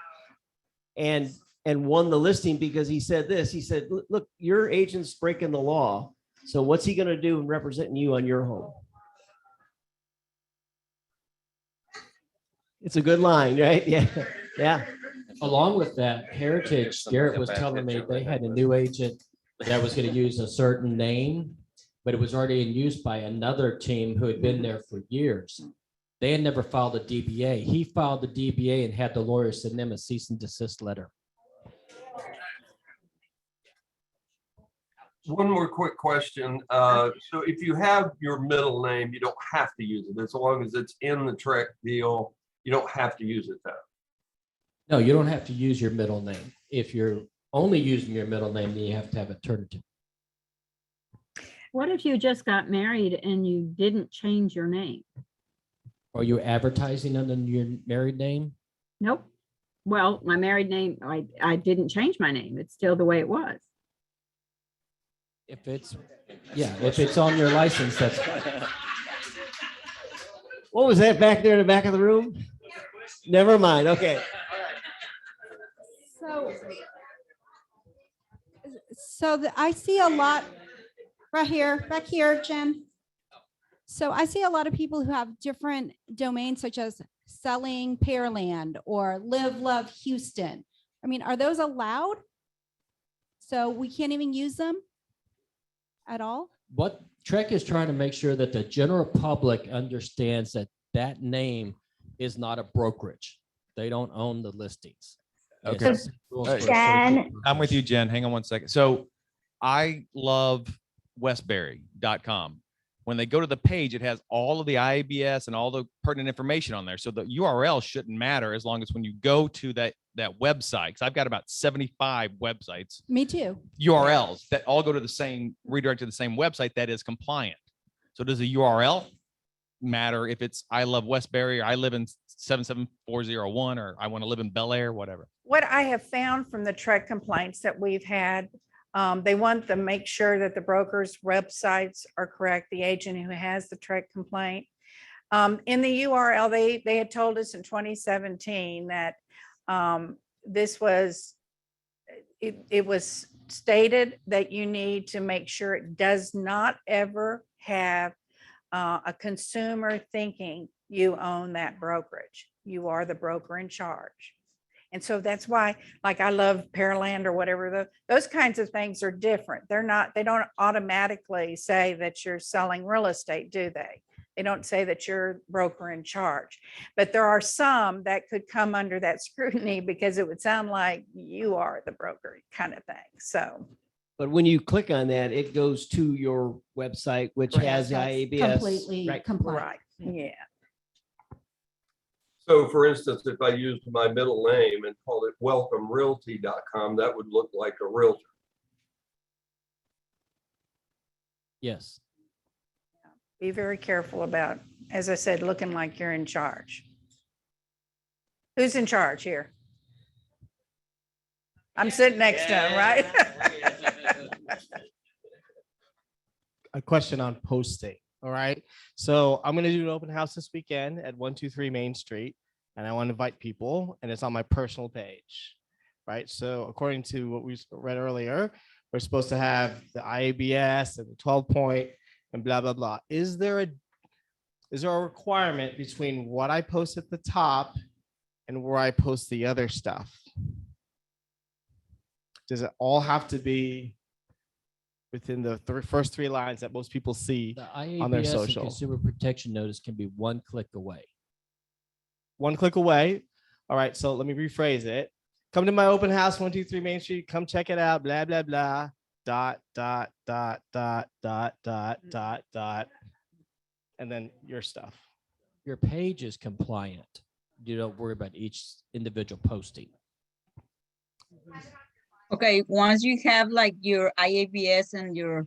And won the listing because he said this, he said, look, your agent's breaking the law. So what's he going to do in representing you on your home? It's a good line, right? Yeah. Yeah. Along with that, Heritage, Garrett was telling me they had a new agent that was going to use a certain name, but it was already in use by another team who had been there for years. They had never filed a DBA. He filed the DBA and had the lawyer send them a cease and desist letter. One more quick question. So if you have your middle name, you don't have to use it. As long as it's in the Trek deal, you don't have to use it though. No, you don't have to use your middle name. If you're only using your middle name, then you have to have it turned into. What if you just got married and you didn't change your name? Are you advertising under your married name? Nope. Well, my married name, I didn't change my name. It's still the way it was. If it's on your license, that's. What was that back there in the back of the room? Never mind. Okay. I see a lot right here, back here, Jen. So I see a lot of people who have different domains such as selling Pearland or Live Love Houston. I mean, are those allowed? So we can't even use them at all? What Trek is trying to make sure that the general public understands that that name is not a brokerage. They don't own the listings. It's Okay. the same rules for a Jen. social group. I'm with you, Jen. Hang on one second. So I love westbury.com. When they go to the page, it has all of the IABS and all the pertinent information on there. So the URL shouldn't matter as long as when you go to that website, because I've got about 75 websites, Me too. URLs that all go to the same, redirect to the same website that is compliant. So does the URL matter if it's I love Westbury or I live in 77401 or I want to live in Bel Air, whatever? What I have found from the Trek complaints that we've had, they want to make sure that the broker's websites are correct, the agent who has the Trek complaint. In the URL, they had told us in 2017 that this was, it was stated that you need to make sure it does not ever have a consumer thinking you own that brokerage. You are the broker in charge. And so that's why, like, I love Pearland or whatever, those kinds of things are different. They don't automatically say that you're selling real estate, do they? They don't say that you're broker in charge, but there are some that could come under that scrutiny because it would sound like you are the broker kind of thing. So. But when you click on that, it goes to your website, which has the That's IABS. completely right? compliant. Right, yeah. So for instance, if I used my middle name and called it welcomerealty.com, that would look like a realtor. Yes. Be very careful about, as I said, looking like you're in charge. Who's in charge here? I'm sitting next to him, right? A question on posting. All right. So I'm going to do an open house this weekend at 123 Main Street, and I want to invite people, and it's on my personal page. Right. So according to what we read earlier, we're supposed to have the IABS and the 12 point and blah, blah, blah. Is there a requirement between what I post at the top and where I post the other stuff? Does it all have to be within the first three lines that most people see The on their IABS and social? consumer protection notice can be one click away. One click away. All right, so let me rephrase it. Come to my open house, 123 Main Street. Come check it out. Blah, blah, blah. Dot, dot, dot, dot, dot, dot, dot, dot. And then your stuff. Your page is compliant. You don't worry about each individual posting. Okay, once you have like your IABS and your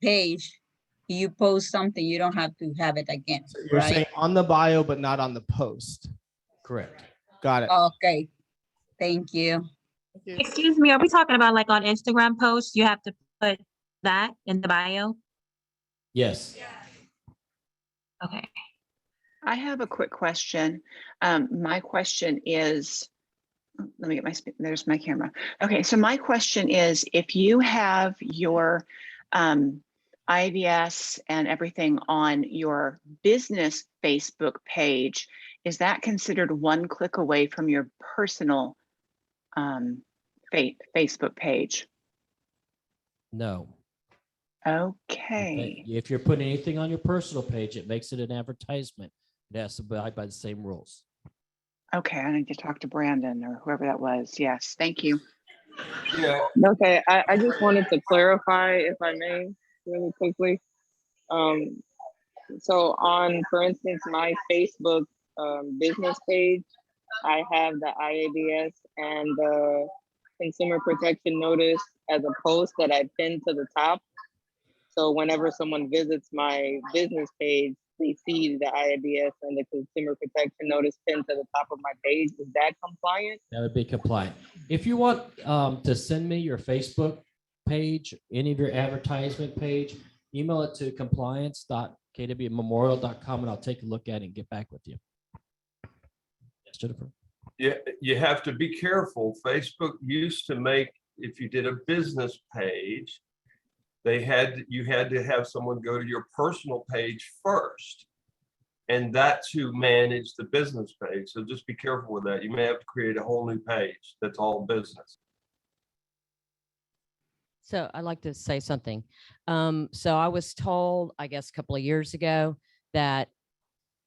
page, you post something, you don't have to have it again, You're right? saying on the bio, but not on the post. Correct. Got it. Okay, thank you. Excuse me, are we talking about like on Instagram posts, you have to put that in the bio? Yes. Okay. I have a quick question. My question is, let me get there's my camera. Okay, so my question is, if you have your IBS and everything on your business Facebook page, is that considered one click away from your personal Facebook page? No. Okay. If you're putting anything on your personal page, it makes it an advertisement. It has to abide by the same rules. Okay, I need to talk to Brandon or whoever that was. Yes, thank you. Yeah. Okay, I just wanted to clarify, if I may, really quickly. So on, for instance, my Facebook business page, I have the IABS and the consumer protection notice as a post that I pinned to the top. So whenever someone visits my business page, they see the IABS and the consumer protection notice pinned to the top of my page. Is that compliant? That would be compliant. If you want to send me your Facebook page, any of your advertisement page, email it to compliance.kwmemorial.com and I'll take a look at it and get back with you. Yes, Jennifer. Yeah, you have to be careful. Facebook used to make, if you did a business page, you had to have someone go to your personal page first. And that's who managed the business page. So just be careful with that. You may have to create a whole new page that's all business. So I'd like to say something. So I was told, I guess, a couple of years ago that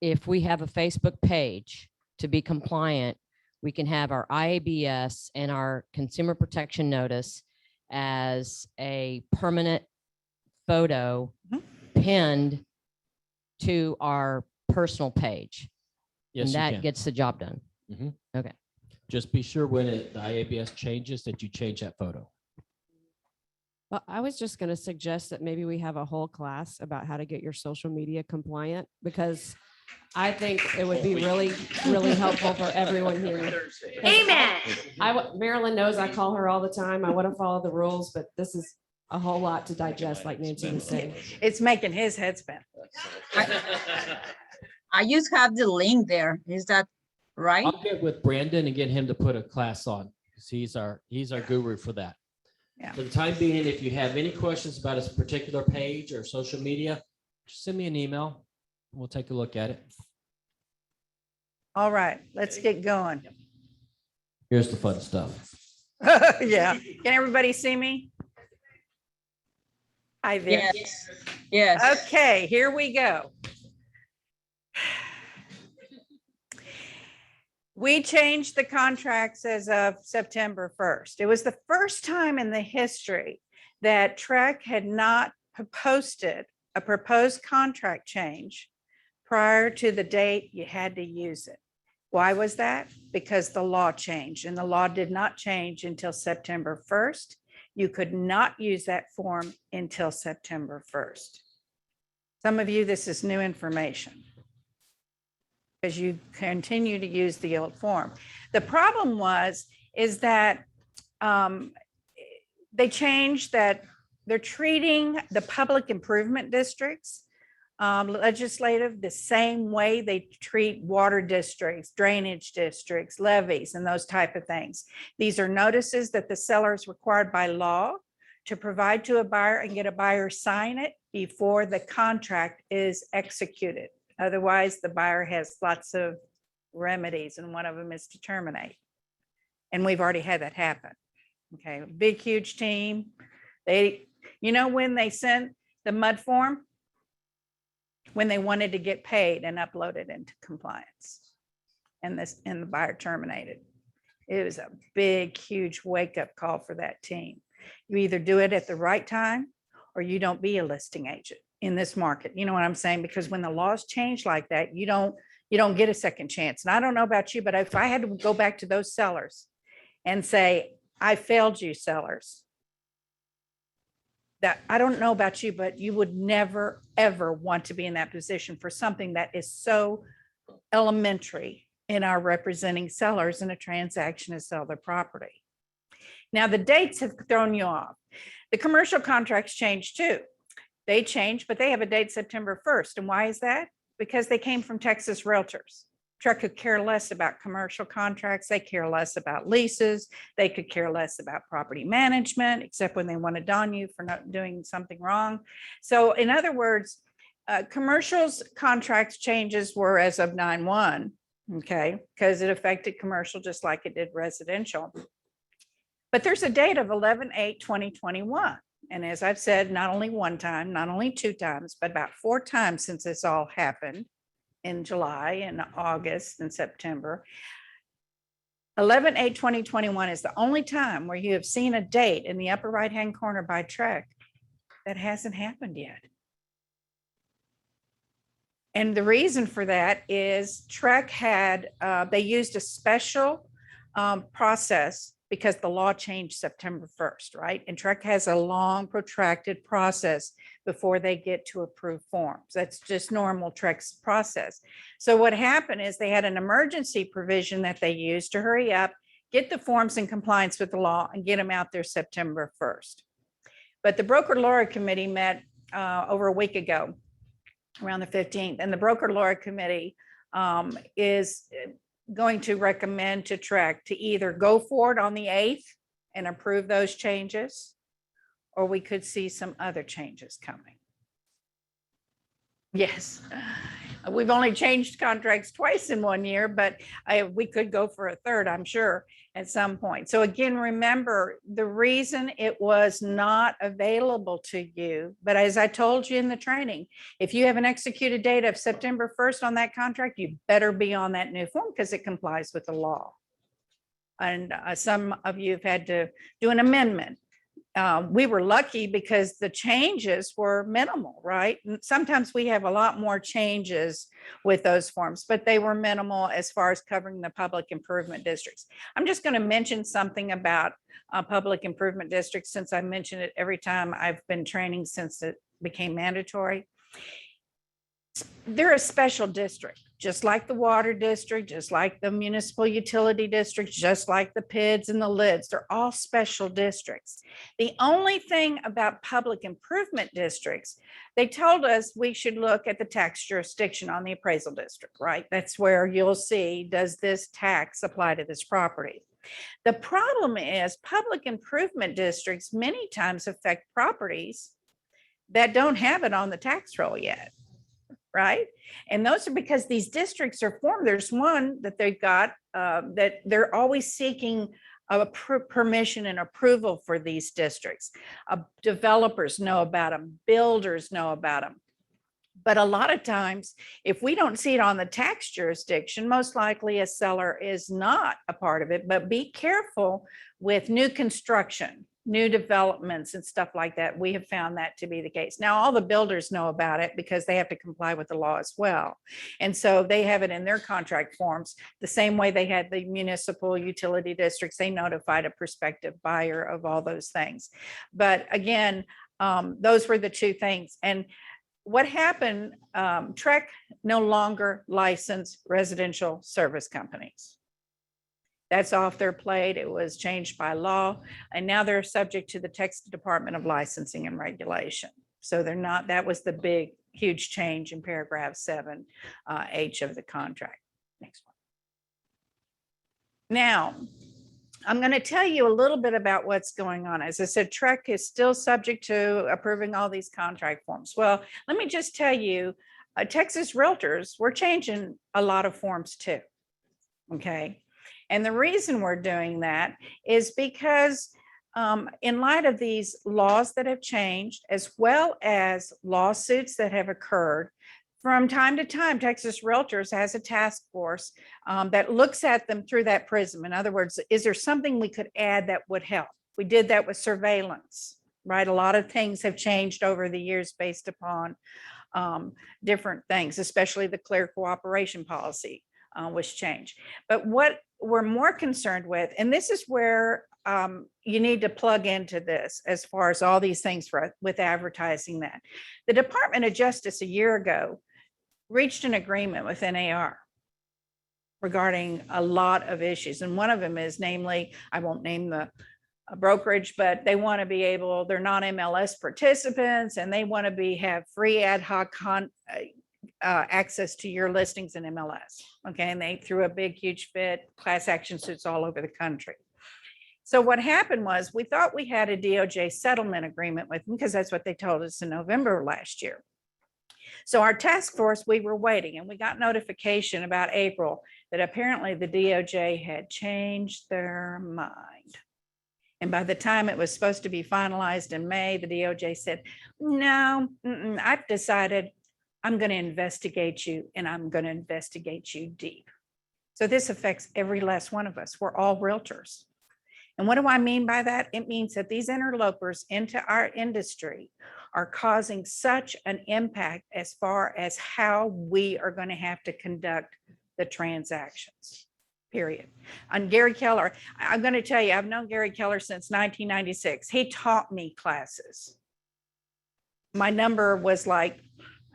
if we have a Facebook page to be compliant, we can have our IABS and our consumer protection notice as a permanent photo pinned to our personal page. Yes, And you that can. gets the job done. Mhm. Okay. Just be sure when the IABS changes that you change that photo. Well, I was just going to suggest that maybe we have a whole class about how to get your social media compliant, because I think it would be really, really helpful for everyone here. Amen. Marilyn knows I call her all the time. I want to follow the rules, but this is a whole lot to digest, like Nancy was saying. It's making his head spin. I just have the link there. Is that right? I'll get with Brandon and get him to put a class on, because he's our guru for that. Yeah. For the time being, if you have any questions about a particular page or social media, just send me an email. We'll take a look at it. All right, let's get going. Here's the fun stuff. Yeah. Can everybody see me? Hi there. Yes. Yes. Okay, here we go. We changed the contracts as of September 1st. It was the first time in the history that Trek had not posted a proposed contract change prior to the date you had to use it. Why was that? Because the law changed, and the law did not change until September 1st. You could not use that form until September 1st. Some of you, this is new information, because you continue to use the old form. The problem is that they changed that they're treating the public improvement districts legislative the same way they treat water districts, drainage districts, levies, and those type of things. These are notices that the seller is required by law to provide to a buyer and get a buyer sign it before the contract is executed. Otherwise, the buyer has lots of remedies, and one of them is to terminate. And we've already had that happen. Okay, big, huge team. When they sent the MUD form, when they wanted to get paid and upload it into compliance, and the buyer terminated. It was a big, huge wake-up call for that team. You either do it at the right time, or you don't be a listing agent in this market. You know what I'm saying? Because when the laws change like that, you don't get a second chance. And I don't know about you, but if I had to go back to those sellers and say, I failed you, sellers, that I don't know about you, but you would never, ever want to be in that position for something that is so elementary in our representing sellers in a transaction to sell their property. Now, the dates have thrown you off. The commercial contracts changed too. They changed, but they have a date September 1st. And why is that? Because they came from Texas Realtors. Trek could care less about commercial contracts. They care less about leases. They could care less about property management, except when they want to don you for not doing something wrong. So in other words, commercials contracts changes were as of 9/1, okay, because it affected commercial just like it did residential. But there's a date of 11/8/2021. And as I've said, not only one time, not only two times, but about 4 times since this all happened in July and August and September. 11/8/2021 is the only time where you have seen a date in the upper right-hand corner by Trek that hasn't happened yet. And the reason for that is Trek had, they used a special process because the law changed September 1st, right? And Trek has a long protracted process before they get to approve forms. That's just normal Trek's process. So what happened is they had an emergency provision that they used to hurry up, get the forms in compliance with the law, and get them out there September 1st. But the Broker Laura Committee met over a week ago, around the 15th, and the Broker Laura Committee is going to recommend to Trek to either go forward on the 8th and approve those changes, or we could see some other changes coming. Yes. We've only changed contracts twice in 1 year, but we could go for a third, I'm sure, at some point. So again, remember the reason it was not available to you, but as I told you in the training, if you have an executed date of September 1st on that contract, you better be on that new form because it complies with the law. And some of you have had to do an amendment. We were lucky because the changes were minimal, right? And sometimes we have a lot more changes with those forms, but they were minimal as far as covering the public improvement districts. I'm just going to mention something about public improvement districts since I mention it every time I've been training since it became mandatory. They're a special district, just like the water district, just like the municipal utility districts, just like the PIDs and the LIDs. They're all special districts. The only thing about public improvement districts, they told us we should look at the tax jurisdiction on the appraisal district, right? That's where you'll see, does this tax apply to this property? The problem is public improvement districts many times affect properties that don't have it on the tax roll yet. Right. And those are because these districts are formed. There's one that they've got that they're always seeking a permission and approval for these districts. Developers know about them, builders know about them. But a lot of times, if we don't see it on the tax jurisdiction, most likely a seller is not a part of it. But be careful with new construction, new developments and stuff like that. We have found that to be the case. Now, all the builders know about it because they have to comply with the law as well. And so they have it in their contract forms, the same way they had the municipal utility districts. They notified a prospective buyer of all those things. But again, those were the two things. And what happened, TREC no longer licensed residential service companies. That's off their plate. It was changed by law, and now they're subject to the Texas Department of Licensing and Regulation. So they're not, that was the big, huge change in paragraph 7H of the contract. Next one. Now, I'm going to tell you a little bit about what's going on. As I said, TREC is still subject to approving all these contract forms. Well, let me just tell you, Texas Realtors, we're changing a lot of forms too. Okay. And the reason we're doing that is because in light of these laws that have changed, as well as lawsuits that have occurred, from time to time, Texas Realtors has a task force that looks at them through that prism. In other words, is there something we could add that would help? We did that with surveillance, right? A lot of things have changed over the years based upon different things, especially the clear cooperation policy was changed. But what we're more concerned with, and this is where you need to plug into this as far as all these things with advertising that. The Department of Justice a year ago reached an agreement with NAR regarding a lot of issues. And one of them is, namely, I won't name the brokerage, but they want to be able, they're non-MLS participants, and they want to have free ad hoc access to your listings in MLS. Okay. And they threw a big, huge fit, class action suits all over the country. So what happened was we thought we had a DOJ settlement agreement with them because that's what they told us in November of last year. So our task force, we were waiting, and we got notification about April that apparently the DOJ had changed their mind. And by the time it was supposed to be finalized in May, the DOJ said, no, I've decided I'm going to investigate you, and I'm going to investigate you deep. So this affects every last one of us. We're all realtors. And what do I mean by that? It means that these interlopers into our industry are causing such an impact as far as how we are going to have to conduct the transactions, period. On Gary Keller, I'm going to tell you, I've known Gary Keller since 1996. He taught me classes. My number was like,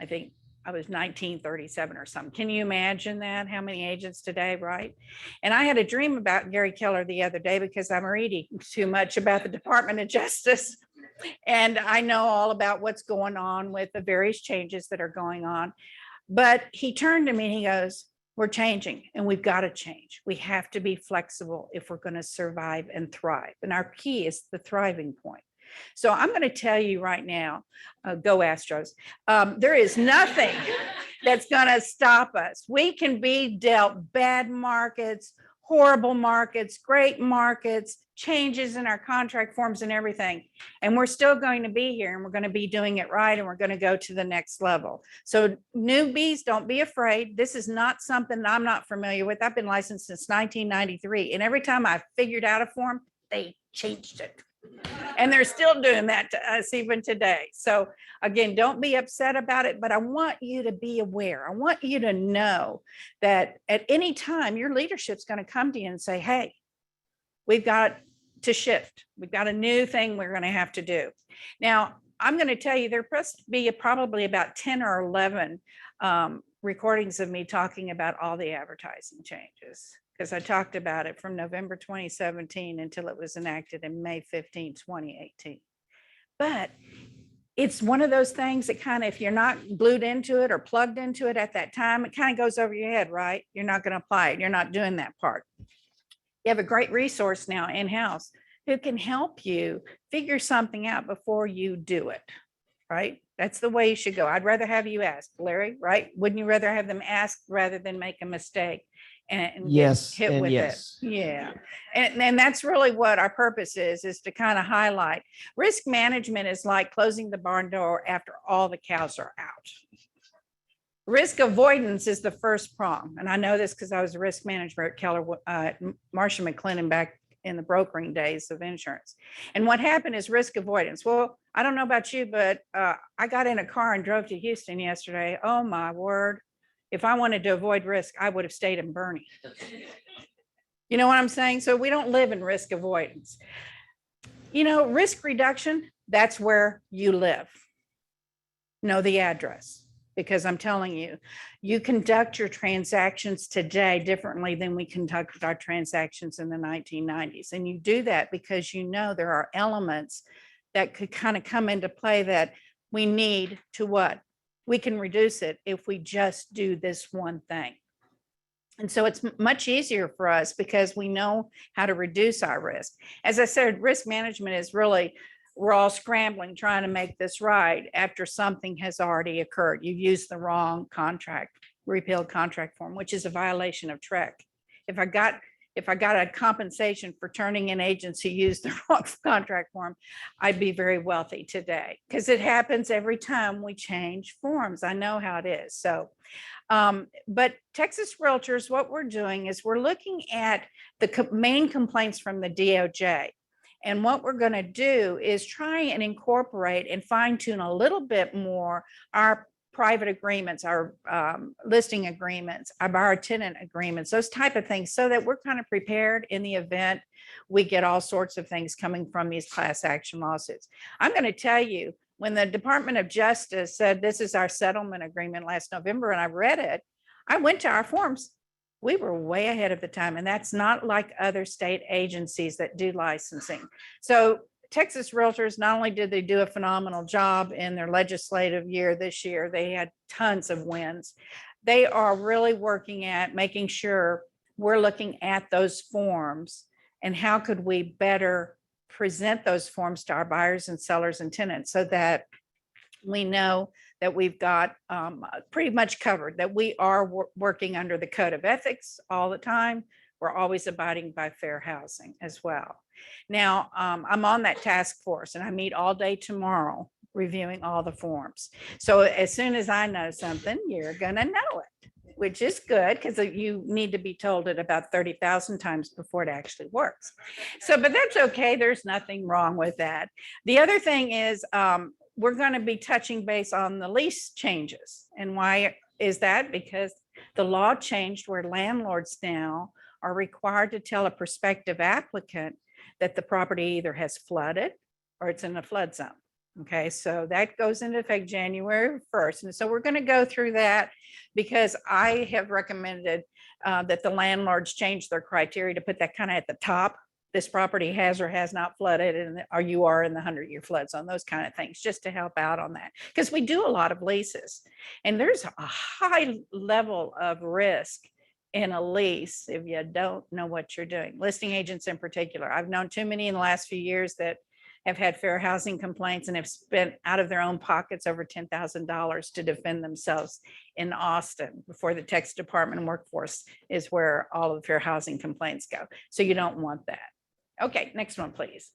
I think I was 1937 or something. Can you imagine that? How many agents today, right? And I had a dream about Gary Keller the other day because I'm reading too much about the Department of Justice. And I know all about what's going on with the various changes that are going on. But he turned to me and he goes, we're changing and we've got to change. We have to be flexible if we're going to survive and thrive. And our key is the thriving point. So I'm going to tell you right now, go Astros. There is nothing that's going to stop us. We can be dealt bad markets, horrible markets, great markets, changes in our contract forms and everything. And we're still going to be here and we're going to be doing it right. And we're going to go to the next level. So newbies, don't be afraid. This is not something that I'm not familiar with. I've been licensed since 1993. And every time I figured out a form, they changed it. And they're still doing that to us even today. So again, don't be upset about it, but I want you to be aware. I want you to know that at any time your leadership's going to come to you and say, hey, we've got to shift. We've got a new thing we're going to have to do. Now, I'm going to tell you, there must be probably about 10 or 11 recordings of me talking about all the advertising changes, because I talked about it from November 2017 until it was enacted in May 15, 2018. But it's one of those things that kind of, if you're not glued into it or plugged into it at that time, it kind of goes over your head, right? You're not going to apply it. You're not doing that part. You have a great resource now in-house who can help you figure something out before you do it, right? That's the way you should go. I'd rather have you ask, Larry, right? Wouldn't you rather have them ask rather than make a mistake and get Yes, hit and with yes. it? Yeah. And that's really what our purpose is to kind of highlight. Risk management is like closing the barn door after all the cows are out. Risk avoidance is the first prong. And I know this because I was a risk manager at Keller, Marsh & McLennan back in the brokering days of insurance. And what happened is risk avoidance. Well, I don't know about you, but I got in a car and drove to Houston yesterday. Oh my word. If I wanted to avoid risk, I would have stayed in Bernie. You know what I'm saying? So we don't live in risk avoidance. You know, risk reduction, that's where you live. Know the address. Because I'm telling you, you conduct your transactions today differently than we conducted our transactions in the 1990s. And you do that because you know there are elements that could kind of come into play that we need to what? We can reduce it if we just do this one thing. And so it's much easier for us because we know how to reduce our risk. As I said, risk management is really, we're all scrambling, trying to make this right after something has already occurred. You've used the wrong contract, repealed contract form, which is a violation of TREC. If I got a compensation for turning in agents who used the wrong contract form, I'd be very wealthy today because it happens every time we change forms. I know how it is. So, but Texas Realtors, what we're doing is we're looking at the main complaints from the DOJ. And what we're going to do is try and incorporate and fine tune a little bit more our private agreements, our listing agreements, our buyer tenant agreements, those type of things, so that we're kind of prepared in the event we get all sorts of things coming from these class action lawsuits. I'm going to tell you, when the Department of Justice said this is our settlement agreement last November, and I read it, I went to our forms. We were way ahead of the time, and that's not like other state agencies that do licensing. So Texas Realtors, not only did they do a phenomenal job in their legislative year this year, they had tons of wins. They are really working at making sure we're looking at those forms and how could we better present those forms to our buyers and sellers and tenants so that we know that we've got pretty much covered, that we are working under the code of ethics all the time. We're always abiding by fair housing as well. Now, I'm on that task force and I meet all day tomorrow reviewing all the forms. So as soon as I know something, you're gonna know it, which is good because you need to be told it about 30,000 times before it actually works. So, but that's okay. There's nothing wrong with that. The other thing is, we're going to be touching base on the lease changes. And why is that? Because the law changed where landlords now are required to tell a prospective applicant that the property either has flooded or it's in a flood zone. Okay, so that goes into effect January 1st. And so we're going to go through that because I have recommended that the landlords change their criteria to put that kind of at the top. This property has or has not flooded, and or you are in the 100-year flood zone, those kind of things, just to help out on that. Because we do a lot of leases, and there's a high level of risk in a lease if you don't know what you're doing. Listing agents in particular. I've known too many in the last few years that have had fair housing complaints and have spent out of their own pockets over $10,000 to defend themselves in Austin before the Texas Department of Workforce is where all of the fair housing complaints go. So you don't want that. Okay, next one, please.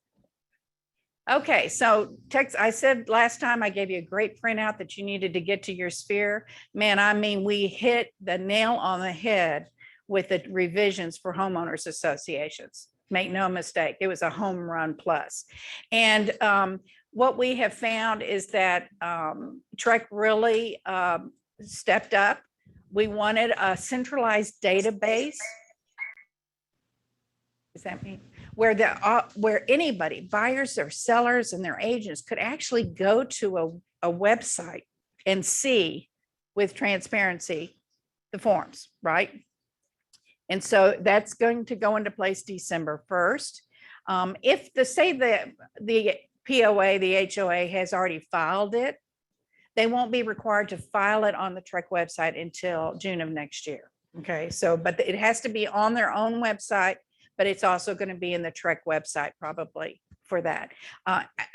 Okay, so I said last time I gave you a great printout that you needed to get to your sphere. Man, I mean, we hit the nail on the head with the revisions for homeowners associations. Make no mistake, it was a home run plus. And what we have found is that TREC really stepped up. We wanted a centralized database. Does that mean? Where anybody, buyers or sellers and their agents could actually go to a website and see with transparency the forms, right? And so that's going to go into place December 1st. If the POA, the HOA has already filed it, they won't be required to file it on the TREC website until June of next year. Okay, so, but it has to be on their own website, but it's also going to be in the TREC website probably for that.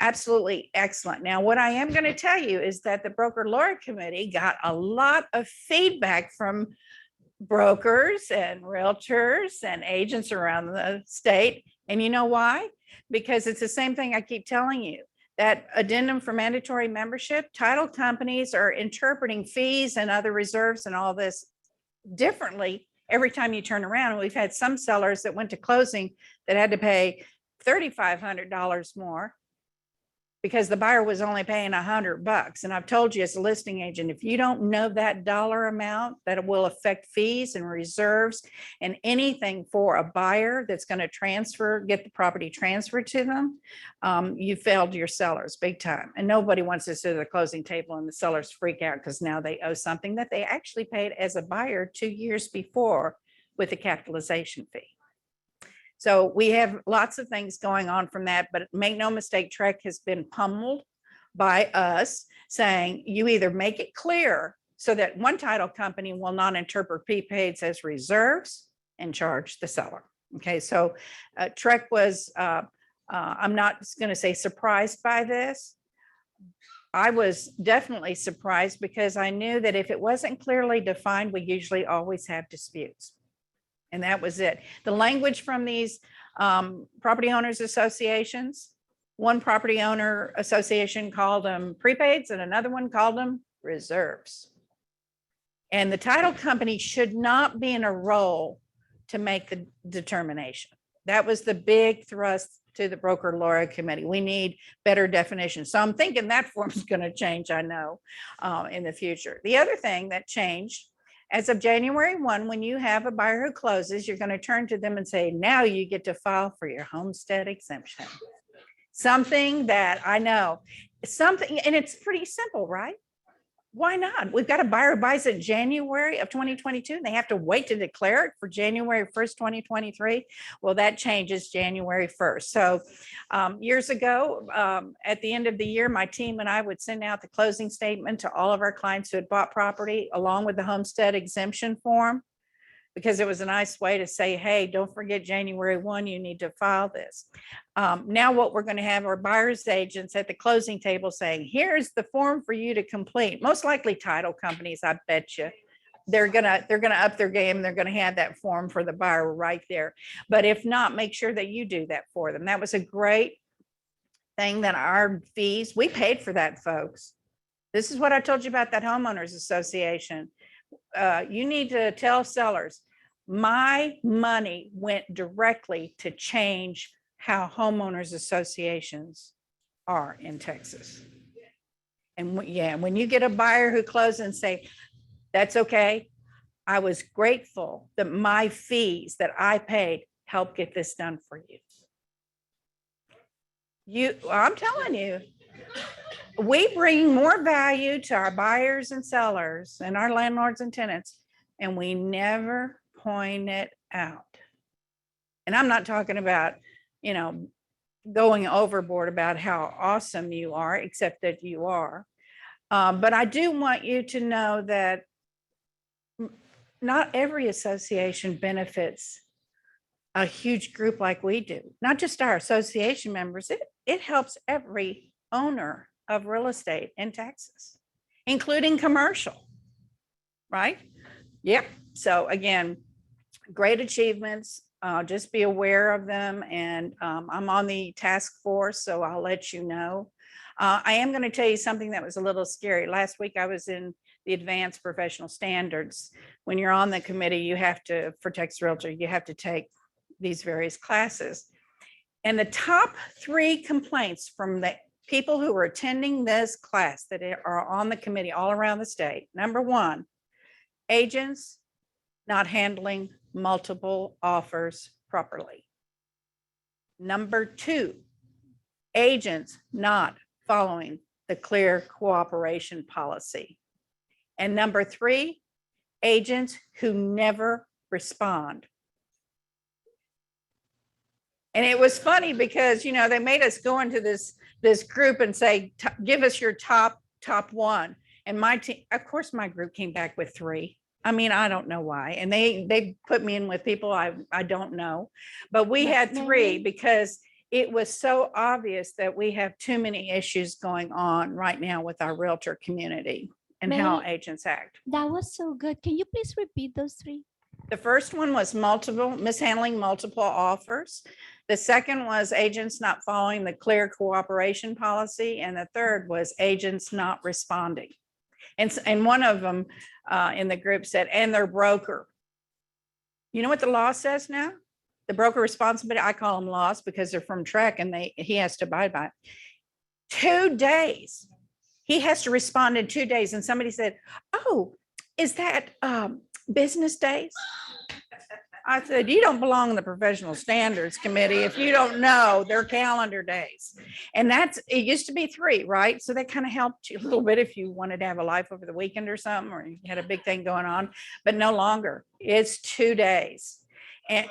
Absolutely excellent. Now, what I am going to tell you is that the Broker Laureate Committee got a lot of feedback from brokers and realtors and agents around the state. And you know why? Because it's the same thing I keep telling you. That addendum for mandatory membership, title companies are interpreting fees and other reserves and all this differently every time you turn around. And we've had some sellers that went to closing that had to pay $3,500 more because the buyer was only paying $100. And I've told you as a listing agent, if you don't know that dollar amount, that it will affect fees and reserves and anything for a buyer that's going to get the property transferred to them, you failed your sellers big time. And nobody wants to sit at the closing table and the sellers freak out because now they owe something that they actually paid as a buyer 2 years before with a capitalization fee. So we have lots of things going on from that, but make no mistake, TREC has been pummeled by us saying you either make it clear so that one title company will not interpret prepaids as reserves and charge the seller. Okay, so TREC was, I'm not going to say surprised by this. I was definitely surprised because I knew that if it wasn't clearly defined, we usually always have disputes. And that was it. The language from these property owners associations, one property owner association called them prepaids and another one called them reserves. And the title company should not be in a role to make the determination. That was the big thrust to the Broker Laureate Committee. We need better definitions. So I'm thinking that form is going to change, I know, in the future. The other thing that changed, as of January 1, when you have a buyer who closes, you're going to turn to them and say, now you get to file for your homestead exemption. Something that I know, and it's pretty simple, right? Why not? We've got a buyer who buys it January of 2022, and they have to wait to declare it for January 1st, 2023. Well, that changes January 1st. So years ago, at the end of the year, my team and I would send out the closing statement to all of our clients who had bought property along with the homestead exemption form, because it was a nice way to say, hey, don't forget January 1, you need to file this. Now what we're going to have are buyer's agents at the closing table saying, here's the form for you to complete. Most likely title companies, I bet you, they're gonna up their game. They're going to have that form for the buyer right there. But if not, make sure that you do that for them. That was a great thing that our fees, we paid for that, folks. This is what I told you about that homeowners association. You need to tell sellers, my money went directly to change how homeowners associations are in Texas. And when you get a buyer who closes and say, that's okay, I was grateful that my fees that I paid helped get this done for you. I'm telling you, we bring more value to our buyers and sellers and our landlords and tenants, and we never point it out. And I'm not talking about, going overboard about how awesome you are, except that you are. But I do want you to know that not every association benefits a huge group like we do. Not just our association members, it it helps every owner of real estate in Texas, including commercial, right? Yep. So again, great achievements. Just be aware of them. And I'm on the task force, so I'll let you know. I am going to tell you something that was a little scary. Last week, I was in the advanced professional standards. When you're on the committee, you have to, for Texas Realtor, you have to take these various classes. And the top 3 complaints from the people who are attending this class that are on the committee all around the state. Number 1, agents not handling multiple offers properly. Number 2, agents not following the clear cooperation policy. And number 3, agents who never respond. And it was funny because, you know, they made us go into this group and say, give us your top 1. And my team, of course, my group came back with 3. I mean, I don't know why. And they put me in with people I don't know, but we had 3 because it was so obvious that we have too many issues going on right now with our realtor community and how agents act. That was so good. Can you please repeat those 3? The first one was mishandling multiple offers. The second was agents not following the clear cooperation policy. And the third was agents not responding. And one of them in the group said, and their broker. You know what the law says now? The broker responsibility, I call them laws because they're from TREC and he has to abide by it. 2 days. He has to respond in 2 days. And somebody said, oh, is that business days? I said, you don't belong in the professional standards committee if you don't know their calendar days. And it used to be 3, right? So that kind of helped you a little bit if you wanted to have a life over the weekend or something, or you had a big thing going on, but no longer. It's 2 days. And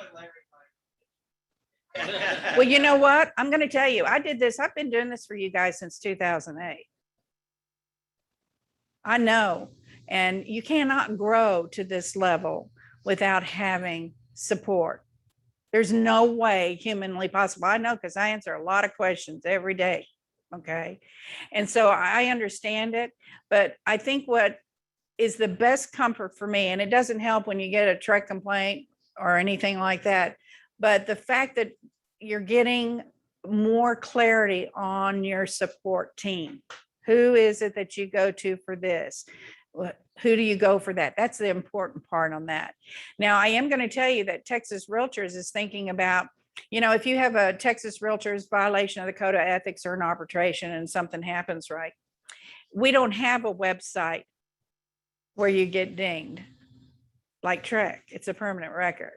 well, you know what? I'm going to tell you, I did this. I've been doing this for you guys since 2008. I know. And you cannot grow to this level without having support. There's no way humanly possible. I know because I answer a lot of questions every day. Okay. And so I understand it, but I think what is the best comfort for me, and it doesn't help when you get a TREC complaint or anything like that, but the fact that you're getting more clarity on your support team. Who is it that you go to for this? Who do you go for that? That's the important part on that. Now, I am going to tell you that Texas Realtors is thinking about, you know, if you have a Texas Realtors violation of the Code of Ethics or an arbitration and something happens, right? We don't have a website where you get dinged like TREC. It's a permanent record.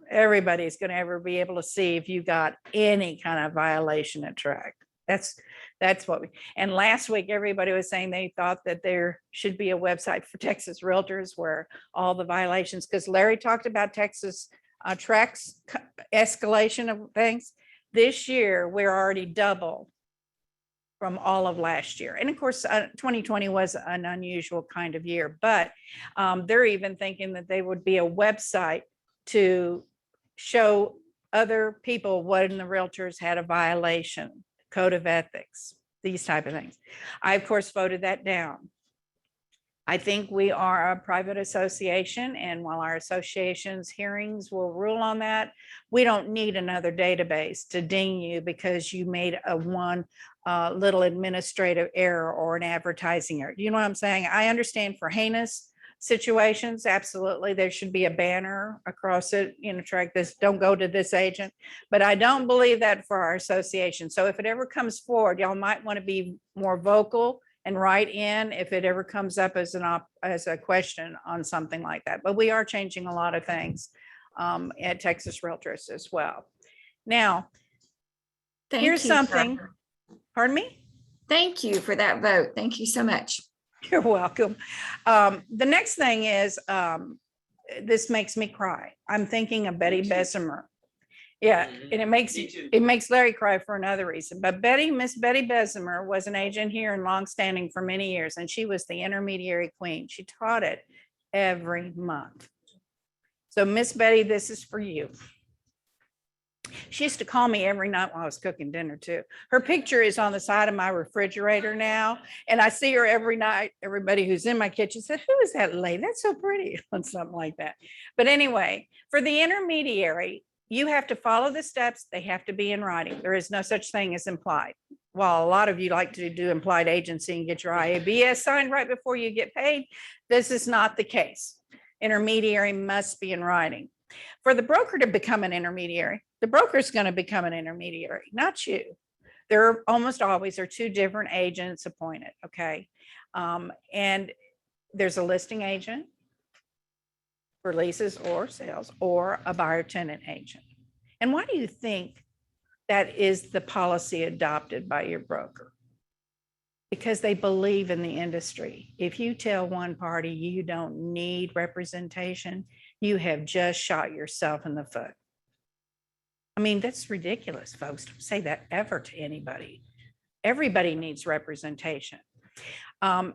Everybody's going to ever be able to see if you got any kind of violation at TREC. That's what and last week, everybody was saying they thought that there should be a website for Texas Realtors where all the violations, because Larry talked about Texas TREC's escalation of things. This year, we're already double from all of last year. And of course, 2020 was an unusual kind of year, but they're even thinking that they would be a website to show other people when the realtors had a violation, Code of Ethics, these type of things. I, of course, voted that down. I think we are a private association, and while our association's hearings will rule on that, we don't need another database to ding you because you made a one little administrative error or an advertising error. You know what I'm saying? I understand for heinous situations, absolutely, there should be a banner across it, you know, track this, don't go to this agent, but I don't believe that for our association. So if it ever comes forward, y'all might want to be more vocal and write in if it ever comes up as a question on something like that. But we are changing a lot of things at Texas Realtors as well. Now, here's something. Pardon me? Thank you for that vote. Thank you so much. You're welcome. The next thing is, this makes me cry. I'm thinking of Betty Bessemer. Yeah, and it makes Larry cry for another reason. But Miss Betty Bessemer was an agent here and longstanding for many years, and she was the intermediary queen. She taught it every month. So Miss Betty, this is for you. She used to call me every night while I was cooking dinner too. Her picture is on the side of my refrigerator now, and I see her every night. Everybody who's in my kitchen said, "Who is that lady? That's so pretty," and something like that. But anyway, for the intermediary, you have to follow the steps. They have to be in writing. There is no such thing as implied. While a lot of you like to do implied agency and get your IABS signed right before you get paid, this is not the case. Intermediary must be in writing. For the broker to become an intermediary, the broker is going to become an intermediary, not you. There almost always are two different agents appointed, okay? And there's a listing agent for leases or sales, or a buyer tenant agent. And why do you think that is the policy adopted by your broker? Because they believe in the industry. If you tell one party you don't need representation, you have just shot yourself in the foot. I mean, that's ridiculous, folks. Don't say that ever to anybody. Everybody needs representation.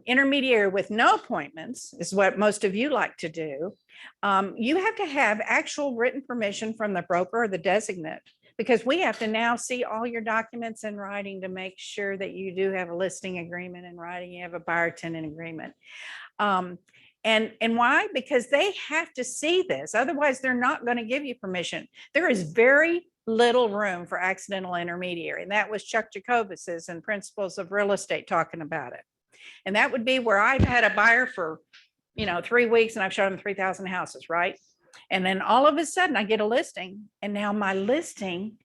Intermediary with no appointments is what most of you like to do. You have to have actual written permission from the broker or the designate, because we have to now see all your documents in writing to make sure that you do have a listing agreement in writing, you have a buyer tenant agreement. And why? Because they have to see this. Otherwise, they're not going to give you permission. There is very little room for accidental intermediary. And that was Chuck Jacobus's and Principles of Real Estate talking about it. And that would be where I've had a buyer for, 3 weeks and I've shown them 3,000 houses, right? And then all of a sudden I get a listing, and now my listing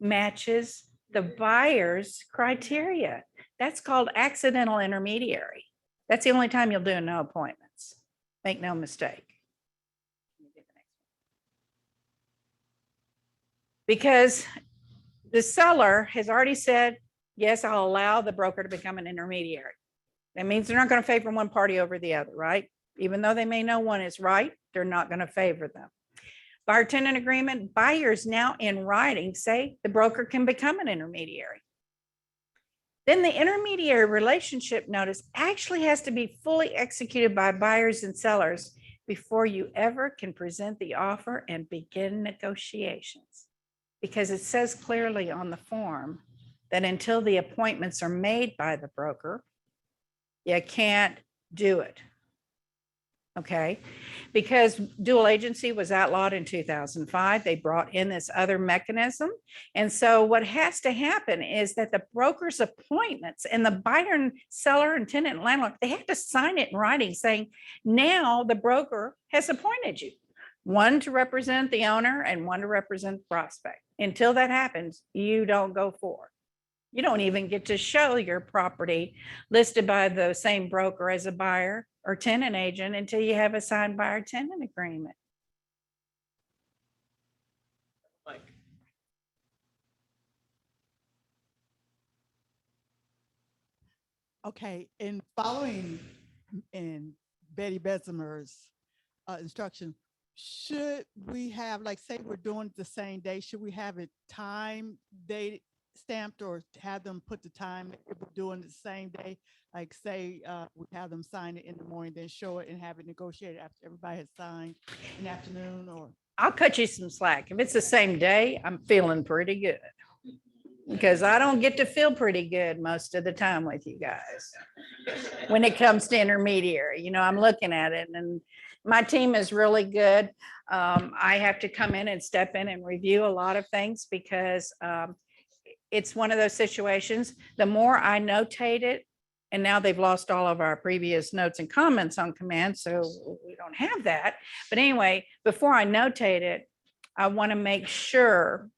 matches the buyer's criteria. That's called accidental intermediary. That's the only time you'll do no appointments. Make no mistake. Because the seller has already said, yes, I'll allow the broker to become an intermediary. That means they're not going to favor one party over the other, right? Even though they may know one is right, they're not going to favor them. Buyer tenant agreement, buyers now in writing say the broker can become an intermediary. Then the intermediary relationship notice actually has to be fully executed by buyers and sellers before you ever can present the offer and begin negotiations. Because it says clearly on the form that until the appointments are made by the broker, you can't do it. Okay, because dual agency was outlawed in 2005, they brought in this other mechanism. And so what has to happen is that the broker's appointments and the buyer and seller and tenant and landlord, they have to sign it in writing saying, now the broker has appointed you, one to represent the owner and one to represent the prospect. Until that happens, you don't go forward. You don't even get to show your property listed by the same broker as a buyer or tenant agent until you have a signed buyer tenant agreement. Okay, in following in Betty Bessemer's instruction, should we have, like, say we're doing it the same day, should we have it time date stamped, or have them put the time if we're doing it the same day? Like, say we have them sign it in the morning, then show it and have it negotiated after everybody has signed in the afternoon, or? I'll cut you some slack. If it's the same day, I'm feeling pretty good. Because I don't get to feel pretty good most of the time with you guys. When it comes to intermediary, I'm looking at it and my team is really good. I have to come in and step in and review a lot of things because it's one of those situations. The more I notate it, and now they've lost all of our previous notes and comments on command, so we don't have that. But anyway, before I notate it, I want to make sure,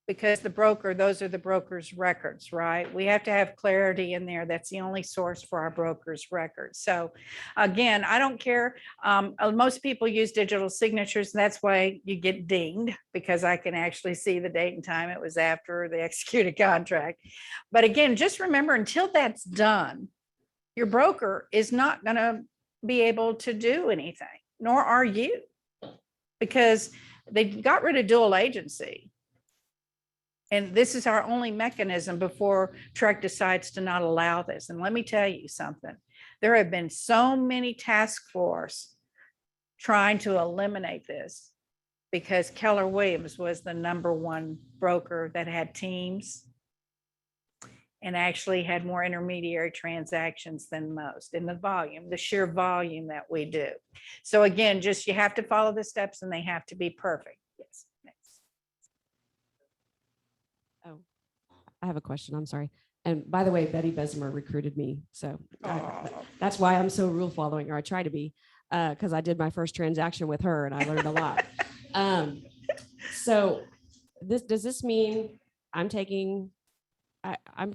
because the broker, those are the broker's records, right? We have to have clarity in there. That's the only source for our broker's records. So again, I don't care. Most people use digital signatures, and that's why you get dinged, because I can actually see the date and time it was after the executed contract. But again, just remember, until that's done, your broker is not going to be able to do anything, nor are you, because they got rid of dual agency. And this is our only mechanism before TREC decides to not allow this. And let me tell you something. There have been so many task force trying to eliminate this because Keller Williams was the #1 broker that had teams and actually had more intermediary transactions than most in the sheer volume that we do. So again, just you have to follow the steps and they have to be perfect. Yes. Next. Oh, I have a question. I'm sorry. And by the way, Betty Bessemer recruited me. So that's why I'm so rule following, or I try to be, because I did my first transaction with her and I learned a lot. So does this mean I'm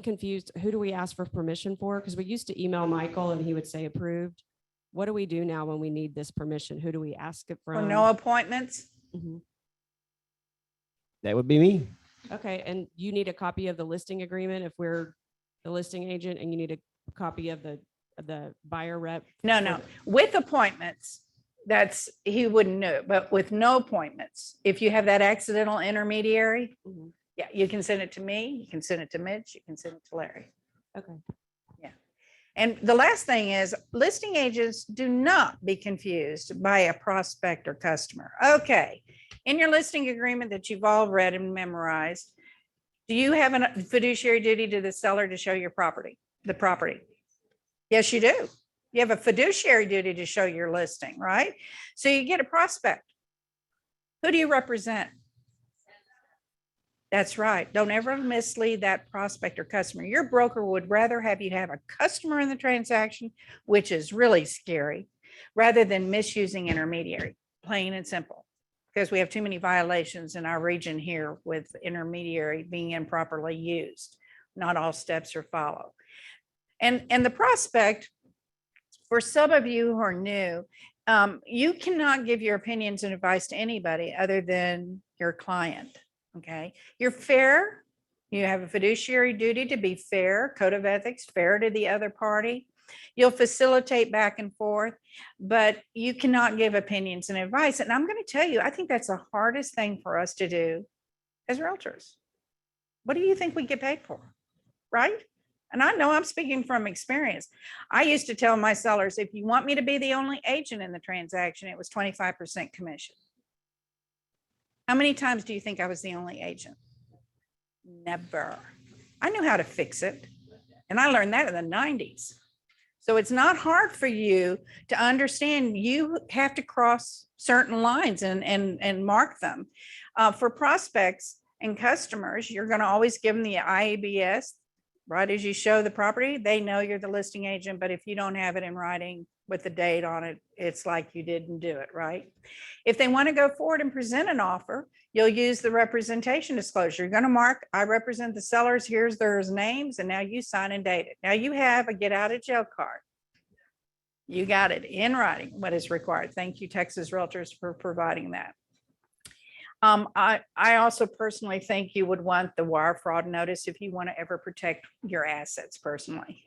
confused. Who do we ask for permission for? Because we used to email Michael and he would say approved. What do we do now when we need this permission? Who do we ask it For from? no appointments? Mhm. That would be me. Okay, and you need a copy of the listing agreement if we're the listing agent, and you need a copy of the buyer rep? No. With appointments, he wouldn't know, but with no appointments, if you have that accidental intermediary, yeah, you can send it to me, you can send it to Mitch, you can send it to Larry. Okay. Yeah. And the last thing is listing agents, do not be confused by a prospect or customer. Okay. In your listing agreement that you've all read and memorized, do you have a fiduciary duty to the seller to show your property, the property? Yes, you do. You have a fiduciary duty to show your listing, right? So you get a prospect. Who do you represent? That's right. Don't ever mislead that prospect or customer. Your broker would rather have you have a customer in the transaction, which is really scary, rather than misusing intermediary, plain and simple. Because we have too many violations in our region here with intermediary being improperly used. Not all steps are followed. And the prospect, for some of you who are new, you cannot give your opinions and advice to anybody other than your client. Okay, you're fair. You have a fiduciary duty to be fair, code of ethics, fair to the other party. You'll facilitate back and forth, but you cannot give opinions and advice. And I'm going to tell you, I think that's the hardest thing for us to do as realtors. What do you think we get paid for? Right? And I know I'm speaking from experience. I used to tell my sellers, if you want me to be the only agent in the transaction, it was 25% commission. How many times do you think I was the only agent? Never. I knew how to fix it. And I learned that in the 90s. So it's not hard for you to understand you have to cross certain lines and mark them. For prospects and customers, you're going to always give them the IABS, right? As you show the property, they know you're the listing agent, but if you don't have it in writing with the date on it, it's like you didn't do it, right? If they want to go forward and present an offer, you'll use the representation disclosure. You're going to mark, I represent the sellers, here's their names, and now you sign and date it. Now you have a get out of jail card. You got it in writing, what is required. Thank you, Texas Realtors, for providing that. I also personally think you would want the wire fraud notice if you want to ever protect your assets personally,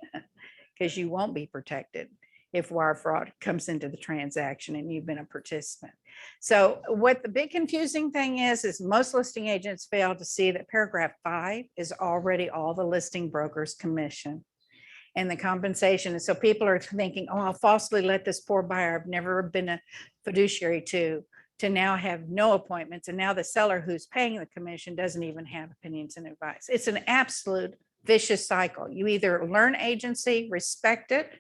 because you won't be protected if wire fraud comes into the transaction and you've been a participant. So what the big confusing thing is most listing agents fail to see that paragraph 5 is already all the listing broker's commission and the compensation. And so people are thinking, oh, I'll falsely let this poor buyer I've never been a fiduciary to now have no appointments. And now the seller who's paying the commission doesn't even have opinions and advice. It's an absolute vicious cycle. You either learn agency, respect it,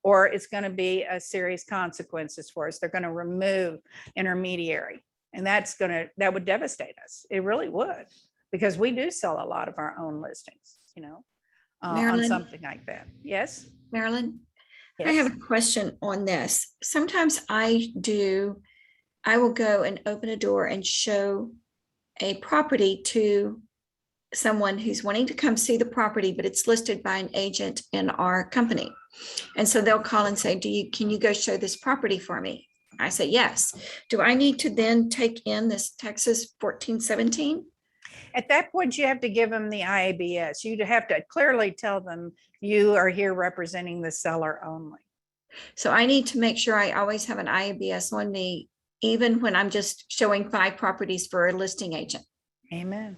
or it's going to be a serious consequences for us. They're going to remove intermediary, and that would devastate us. It really would, because we do sell a lot of our own listings, on Marilyn? something like that. Yes, Marilyn, I Yes. have a question on this. Sometimes I will go and open a door and show a property to someone who's wanting to come see the property, but it's listed by an agent in our company. And so they'll call and say, can you go show this property for me? I say, yes. Do I need to then take in this Texas 1417? At that point, you have to give them the IABS. You'd have to clearly tell them you are here representing the seller only. So I need to make sure I always have an IABS on me, even when I'm just showing 5 properties for a listing agent. Amen.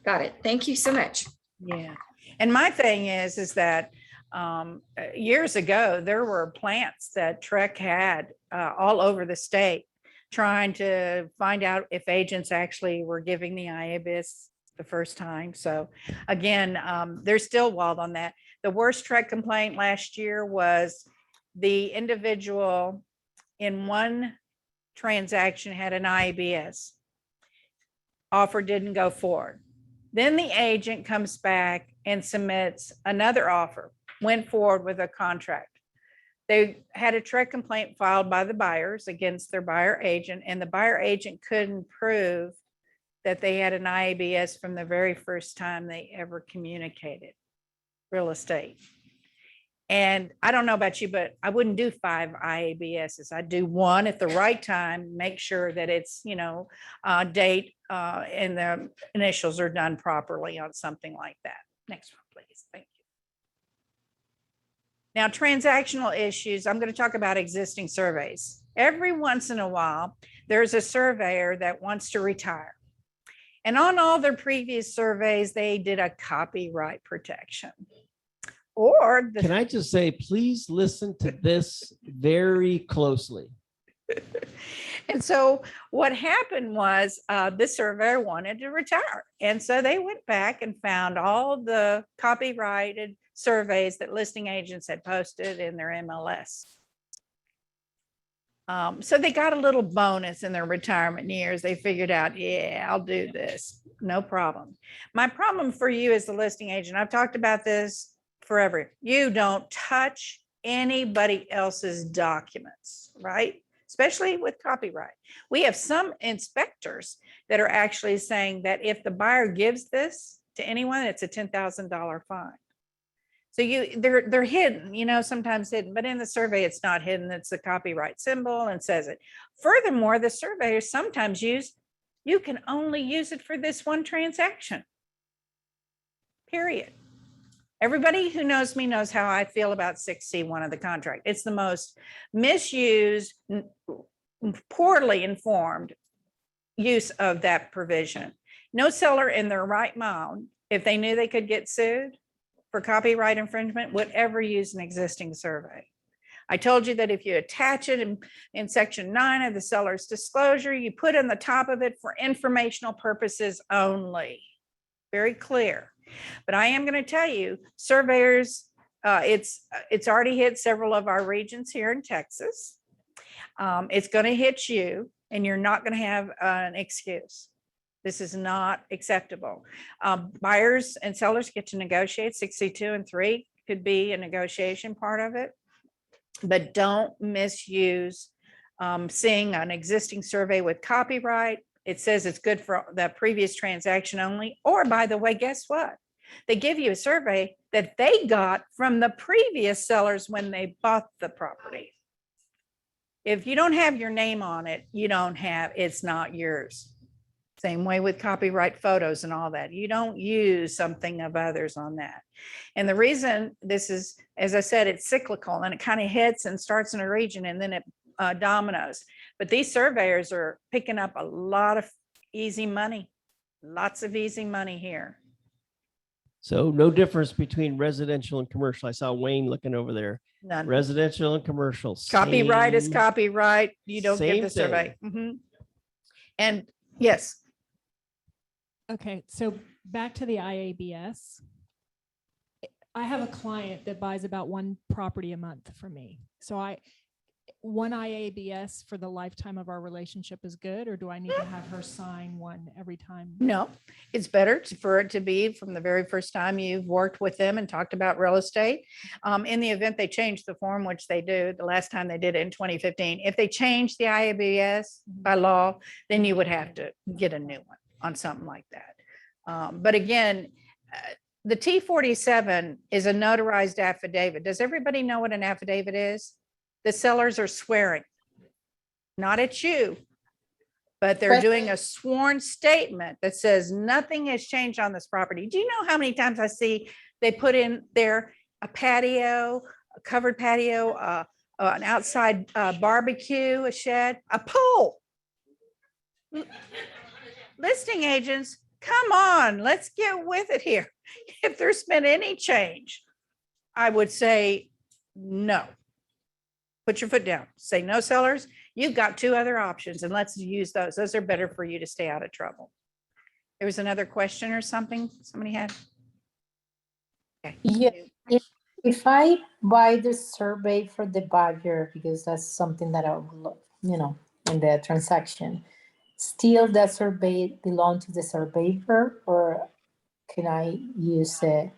Got it. Thank you so much. Yeah. And my thing is that years ago, there were plants that Trek had all over the state trying to find out if agents actually were giving the IABS the first time. So again, they're still wild on that. The worst TREC complaint last year was the individual in one transaction had an IABS. Offer didn't go forward. Then the agent comes back and submits another offer, went forward with a contract. They had a TREC complaint filed by the buyers against their buyer agent, and the buyer agent couldn't prove that they had an IABS from the very first time they ever communicated real estate. And I don't know about you, but I wouldn't do 5 IABSs. I'd do one at the right time, make sure that it's, date and the initials are done properly on something like that. Next one, please. Thank you. Now, transactional issues, I'm going to talk about existing surveys. Every once in a while, there's a surveyor that wants to retire. And on all their previous surveys, they did a copyright protection. Or Can I just say, please listen to this very closely. And so what happened was the surveyor wanted to retire. And so they went back and found all the copyrighted surveys that listing agents had posted in their MLS. So they got a little bonus in their retirement years. They figured out, yeah, I'll do this. No problem. My problem for you as the listing agent, I've talked about this forever. You don't touch anybody else's documents, right? Especially with copyright. We have some inspectors that are actually saying that if the buyer gives this to anyone, it's a $10,000 fine. So they're hidden, sometimes hidden, but in the survey, it's not hidden. It's the copyright symbol and says it. Furthermore, the surveyors sometimes you can only use it for this one transaction, period. Everybody who knows me knows how I feel about 6C1 of the contract. It's the most misused, poorly informed use of that provision. No seller in their right mind, if they knew they could get sued for copyright infringement, would ever use an existing survey. I told you that if you attach it in section 9 of the seller's disclosure, you put in the top of it for informational purposes only. Very clear. But I am going to tell you, surveyors, it's already hit several of our regions here in Texas. It's going to hit you, and you're not going to have an excuse. This is not acceptable. Buyers and sellers get to negotiate. 6C2 and 3 could be a negotiation part of it, but don't misuse seeing an existing survey with copyright. It says it's good for the previous transaction only. Or by the way, guess what? They give you a survey that they got from the previous sellers when they bought the property. If you don't have your name on it, it's not yours. Same way with copyright photos and all that. You don't use something of others on that. And the reason this is, as I said, it's cyclical and it kind of hits and starts in a region and then it dominoes. But these surveyors are picking up a lot of easy money, lots of easy money here. So no difference between residential and commercial. I saw Wayne looking over there. None. Residential and commercial. Copyright is same- copyright. You don't get same the survey. thing. Mhm. And yes, Okay, so back to the IABS. I have a client that buys about one property a month from me. So one IABS for the lifetime of our relationship is good, or do I need to have her sign one every time? no, it's better for it to be from the very first time you've worked with them and talked about real estate. In the event they change the form, which they do, the last time they did it in 2015, if they change the IABS by law, then you would have to get a new one on something like that. But again, the T47 is a notarized affidavit. Does everybody know what an affidavit is? The sellers are swearing, not at you, but they're doing a sworn statement that says nothing has changed on this property. Do you know how many times I see they put in there a patio, a covered patio, an outside barbecue, a shed, a pool? Listing agents, come on, let's get with it here. If there's been any change, I would say no. Put your foot down. Say no, sellers. You've got two other options and let's use those. Those are better for you to stay out of trouble. There was another question or something somebody had? Okay. Yeah, if I buy the survey for the buyer, because that's something that I would, in the transaction, still that survey belong to the surveyor, or can I use it?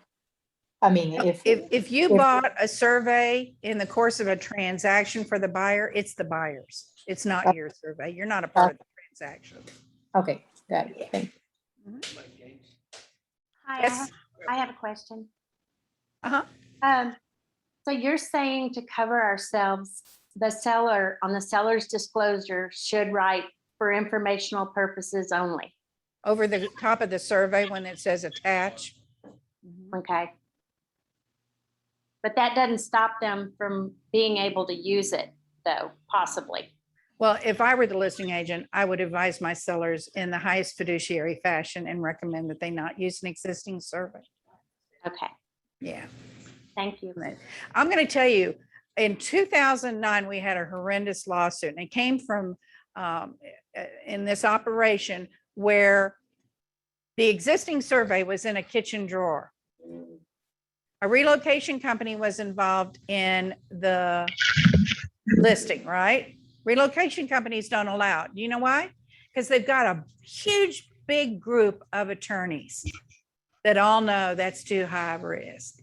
I mean, If you bought a survey in the course of a transaction for the buyer, it's the buyer's. It's not your survey. You're not a part of the transaction. Okay, got it. Thank you. Hi, Yes. I have a question. Uh-huh. So you're saying to cover ourselves, the seller on the seller's disclosure should write for informational purposes only. Over the top of the survey when it says attach. Okay. But that doesn't stop them from being able to use it though, possibly. Well, if I were the listing agent, I would advise my sellers in the highest fiduciary fashion and recommend that they not use an existing survey. Okay. Yeah. Thank you. I'm going to tell you, in 2009, we had a horrendous lawsuit and it came from in this operation where the existing survey was in a kitchen drawer. A relocation company was involved in the listing, right? Relocation companies don't allow it. Do you know why? Because they've got a huge, big group of attorneys that all know that's too high of a risk.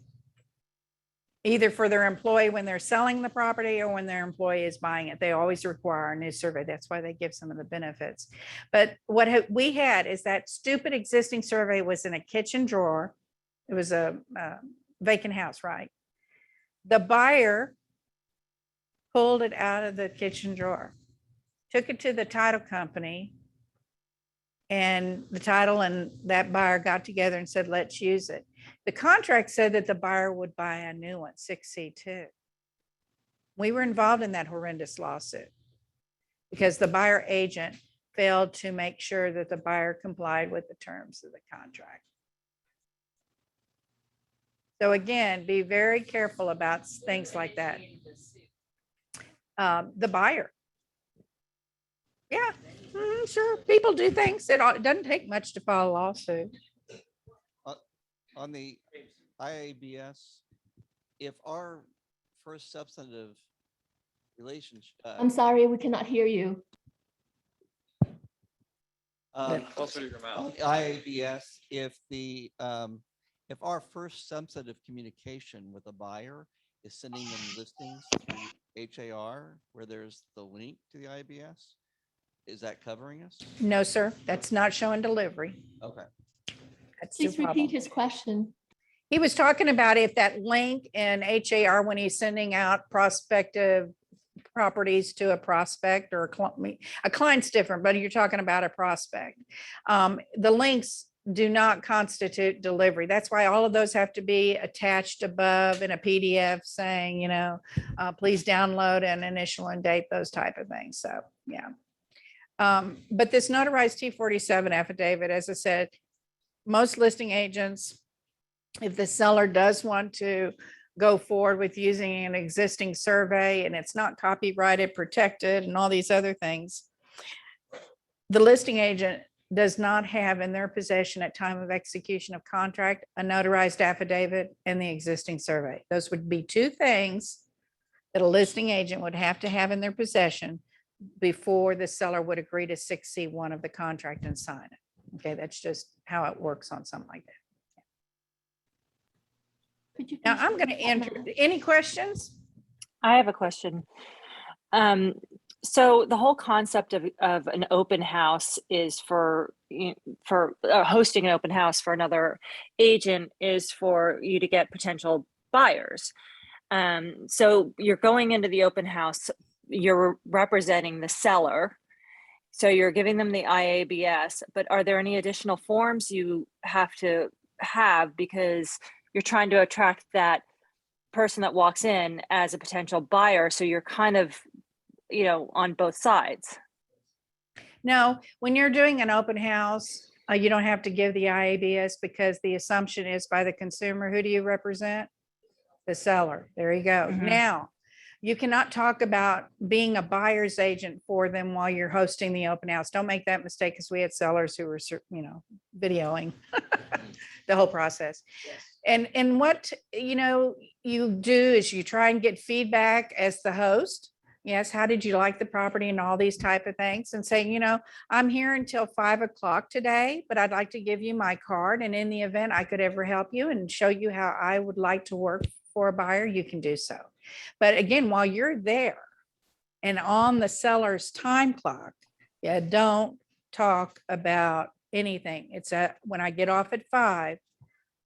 Either for their employee when they're selling the property or when their employee is buying it. They always require a new survey. That's why they give some of the benefits. But what we had is that stupid existing survey was in a kitchen drawer. It was a vacant house, right? The buyer pulled it out of the kitchen drawer, took it to the title company, and the title and that buyer got together and said, let's use it. The contract said that the buyer would buy a new one, 6C2. We were involved in that horrendous lawsuit because the buyer agent failed to make sure that the buyer complied with the terms of the contract. So again, be very careful about things like that. The buyer. Yeah, sure. People do things. It doesn't take much to file a lawsuit. On the IABS, if our first substantive relationship. I'm sorry, we cannot hear you. Closer to your mouth. IABS, if our first substantive communication with a buyer is sending them listings through HAR, where there's the link to the IABS, is that covering us? No, sir. That's not showing delivery. Okay. That's Please the problem. repeat his question. He was talking about if that link in HAR, when he's sending out prospective properties to a prospect or a client's different, but you're talking about a prospect. The links do not constitute delivery. That's why all of those have to be attached above in a PDF saying, please download and initial and date, those type of things. So, yeah. But this notarized T47 affidavit, as I said, most listing agents, if the seller does want to go forward with using an existing survey and it's not copyrighted, protected, and all these other things, the listing agent does not have in their possession at time of execution of contract a notarized affidavit and the existing survey. Those would be two things that a listing agent would have to have in their possession before the seller would agree to 6C1 of the contract and sign it. Okay, that's just how it works on something like that. Now I'm going to enter. Any questions? I have a question. So the whole concept of an open house is for hosting an open house for another agent is for you to get potential buyers. So you're going into the open house, you're representing the seller. So you're giving them the IABS, but are there any additional forms you have to have because you're trying to attract that person that walks in as a potential buyer? So you're kind of, on both sides. No, when you're doing an open house, you don't have to give the IABS because the assumption is by the consumer. Who do you represent? The seller. There you go. Now, You cannot talk about being a buyer's agent for them while you're hosting the open house. Don't make that mistake, because we had sellers who were, videoing the whole process. And what, you do is you try and get feedback as the host. Yes, how did you like the property and all these type of things, and saying, I'm here until 5 o'clock today, but I'd like to give you my card. And in the event I could ever help you and show you how I would like to work for a buyer, you can do so. But again, while you're there and on the seller's time clock, don't talk about anything. It's when I get off at 5,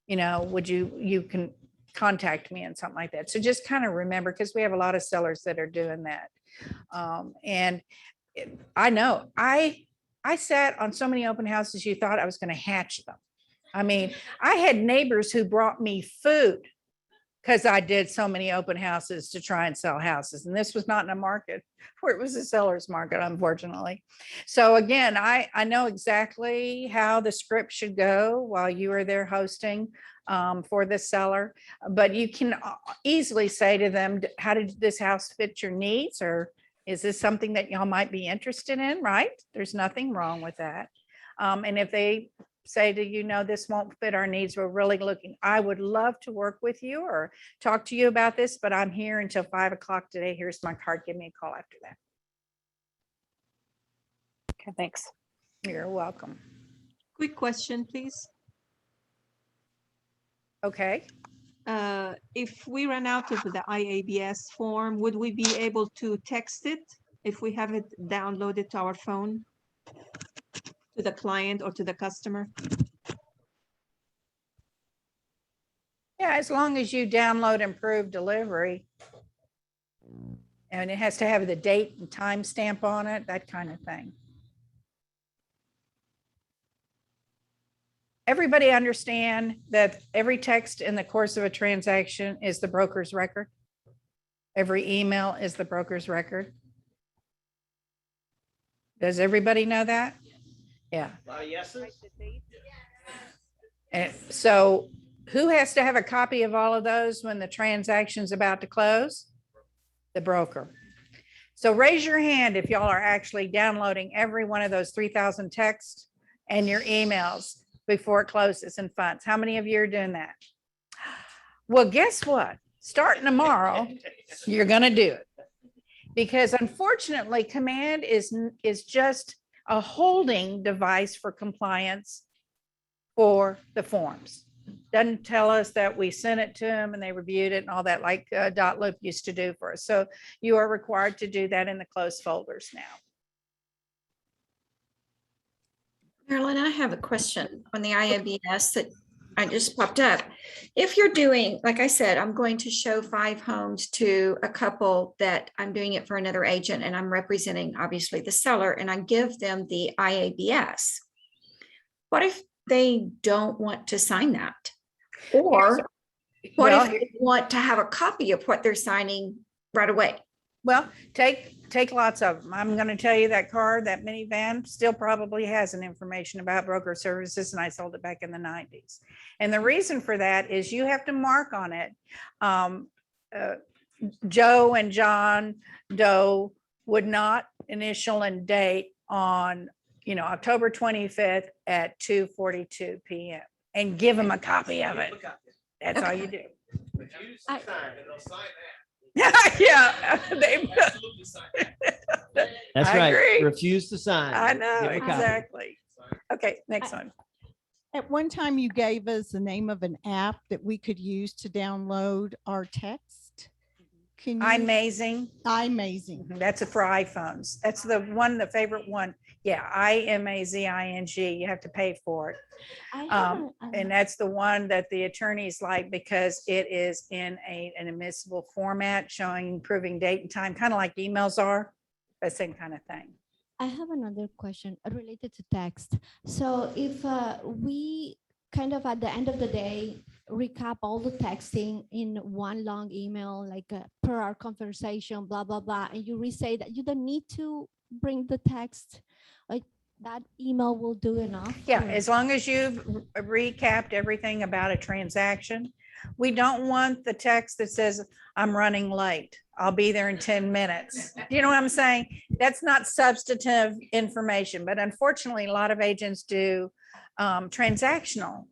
you can contact me and something like that. So just kind of remember, because we have a lot of sellers that are doing that. I know I sat on so many open houses, you thought I was going to hatch them. I mean, I had neighbors who brought me food because I did so many open houses to try and sell houses. And this was not in a market where it was a seller's market, unfortunately. So again, I know exactly how the script should go while you are there hosting for the seller, but you can easily say to them, how did this house fit your needs? Or is this something that y'all might be interested in, right? There's nothing wrong with that. And if they say to you, no, this won't fit our needs, we're really looking, I would love to work with you or talk to you about this, but I'm here until 5 o'clock today. Here's my card. Give me a call after that. Okay, thanks. You're welcome. Quick question, please. Okay. If we run out of the IABS form, would we be able to text it if we have it downloaded to our phone, to the client or to the customer? Yeah, as long as you download improved delivery. And it has to have the date and time stamp on it, that kind of thing. Everybody understand that every text in the course of a transaction is the broker's record? Every email is the broker's record? Does everybody know that? Yeah. A lot of yeses? And so who has to have a copy of all of those when the transaction's about to close? The broker. So raise your hand if y'all are actually downloading every one of those 3,000 texts and your emails before it closes and funds. How many of you are doing that? Well, guess what? Starting tomorrow, you're going to do it. Because unfortunately, Command is just a holding device for compliance for the forms. Doesn't tell us that we sent it to them and they reviewed it and all that, like Dotloop used to do for us. So you are required to do that in the closed folders now. Marilyn, I have a question on the IABS that I just popped up. If you're doing, like I said, I'm going to show 5 homes to a couple that I'm doing it for another agent and I'm representing obviously the seller, and I give them the IABS. What if they don't want to sign that? Or what if they want to have a copy of what they're signing right away? Well, take lots of them. I'm going to tell you that car, that minivan still probably has an information about broker services, and I sold it back in the 90s. And the reason for that is you have to mark on it. Joe and John Doe would not initial and date on, October 25th at 2:42 p.m. and give them a copy of it. That's all you do. Yeah. That's I right. agree. Refuse to sign. I know, Give a copy. exactly. Okay, next one. At one time, you gave us the name of an app that we could use to download our text. Can you? iMazing. iMazing. That's for iPhones. That's the favorite one. Yeah, IMAZING. You have to pay for it. And that's the one that the attorneys like because it is in an admissible format showing, proving date and time, kind of like emails are, that same kind of thing. I have another question related to text. So if we kind of at the end of the day recap all the texting in one long email, like per our conversation, blah, blah, blah, and you re-say that you don't need to bring the text, like that email will do enough? Yeah, or- as long as you've recapped everything about a transaction, We don't want the text that says, I'm running late. I'll be there in 10 minutes. You know what I'm saying? That's not substantive information, but unfortunately, a lot of agents do transactional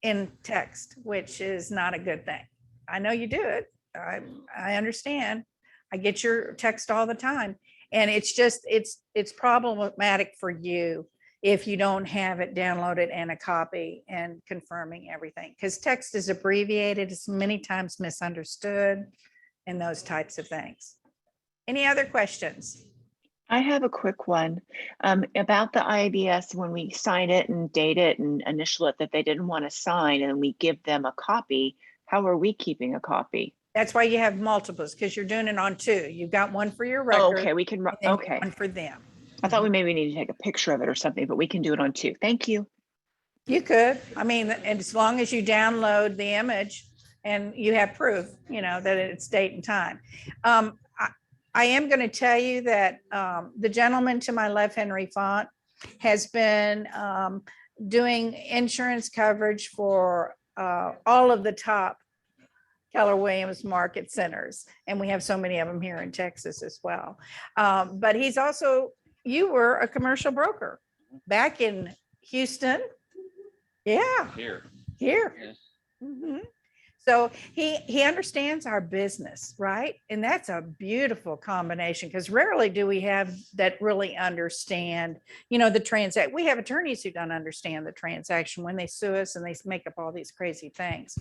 in text, which is not a good thing. I know you do it. I understand. I get your text all the time. And it's just, it's problematic for you if you don't have it downloaded and a copy and confirming everything. Because text is abbreviated, it's many times misunderstood and those types of things. Any other questions? I have a quick one about the IABS. When we sign it and date it and initial it that they didn't want to sign, and we give them a copy, how are we keeping a copy? That's why you have multiples, because you're doing it on two. You've got one for your Oh, record. okay, we can, and then okay. one for them. I thought we maybe need to take a picture of it or something, but we can do it on two. Thank you. You could, I mean, and as long as you download the image and you have proof, you know, that it's date and time. I am going to tell you that the gentleman to my left, Henry Font, has been doing insurance coverage for all of the top Keller Williams market centers. And we have so many of them here in Texas as well. But he's also, you were a commercial broker back in Houston. Yeah. Here. Here. Mhm. So he understands our business, right? And that's a beautiful combination, because rarely do we have that really understand, you know, the transact. We have attorneys who don't understand the transaction when they sue us and they make up all these crazy things.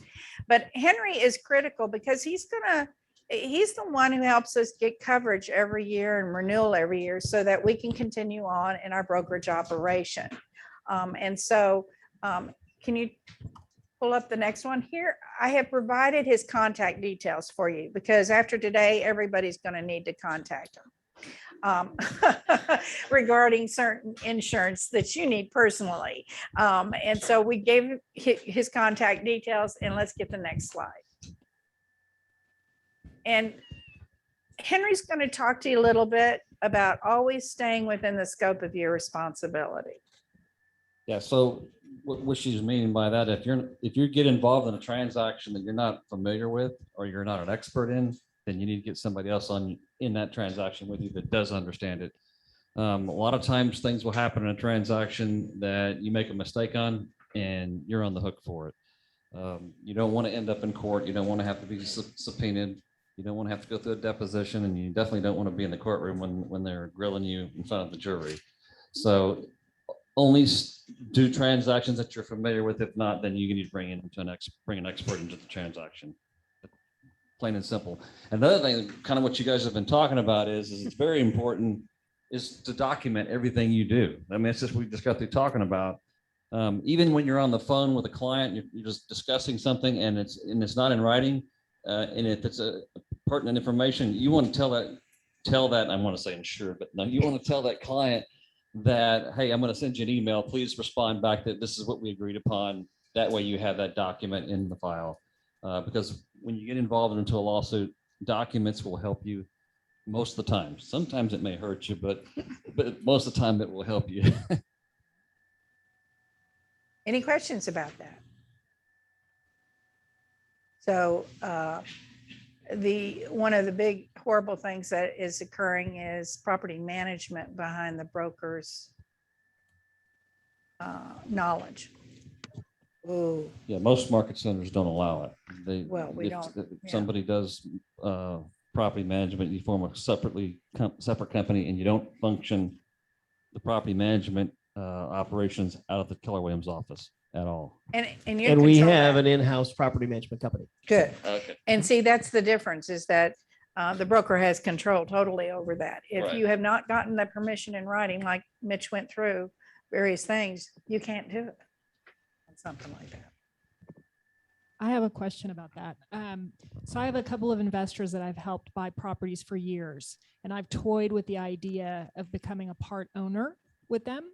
But Henry is critical because he's the one who helps us get coverage every year and renewal every year so that we can continue on in our brokerage operation. And so can you pull up the next one here? I have provided his contact details for you because after today, everybody's going to need to contact him regarding certain insurance that you need personally. And so we gave his contact details, and let's get the next slide. And Henry's going to talk to you a little bit about always staying within the scope of your responsibility. Yeah, so what she's meaning by that, if you get involved in a transaction that you're not familiar with or you're not an expert in, then you need to get somebody else in that transaction with you that does understand it. A lot of times things will happen in a transaction that you make a mistake on and you're on the hook for it. You don't want to end up in court. You don't want to have to be subpoenaed. You don't want to have to go through a deposition, and you definitely don't want to be in the courtroom when they're grilling you in front of the jury. So only do transactions that you're familiar with. If not, then you need to bring an expert into the transaction. Plain and simple. And the other thing, kind of what you guys have been talking about is it's very important is to document everything you do. I mean, it's just, we just got through talking about, even when you're on the phone with a client, you're just discussing something and it's not in writing. And if it's a pertinent information, you want to tell that, I want to say insured, but no, you want to tell that client that, hey, I'm going to send you an email. Please respond back that this is what we agreed upon. That way you have that document in the file. Because when you get involved into a lawsuit, documents will help you most of the time. Sometimes it may hurt you, but most of the time it will help you. Any questions about that? So one of the big horrible things that is occurring is property management behind the broker's knowledge. Ooh. Yeah, most market centers don't allow it. We don't. Somebody does property management, you form a separate company and you don't function the property management operations out of the Keller Williams office at all. And we have an in-house property management company. Good. Okay. And see, that's the difference, is that the broker has control totally over that. If Right. you have not gotten that permission in writing, like Mitch went through various things, you can't do it. Something like that. I have a question about that. So I have a couple of investors that I've helped buy properties for years, and I've toyed with the idea of becoming a part owner with them,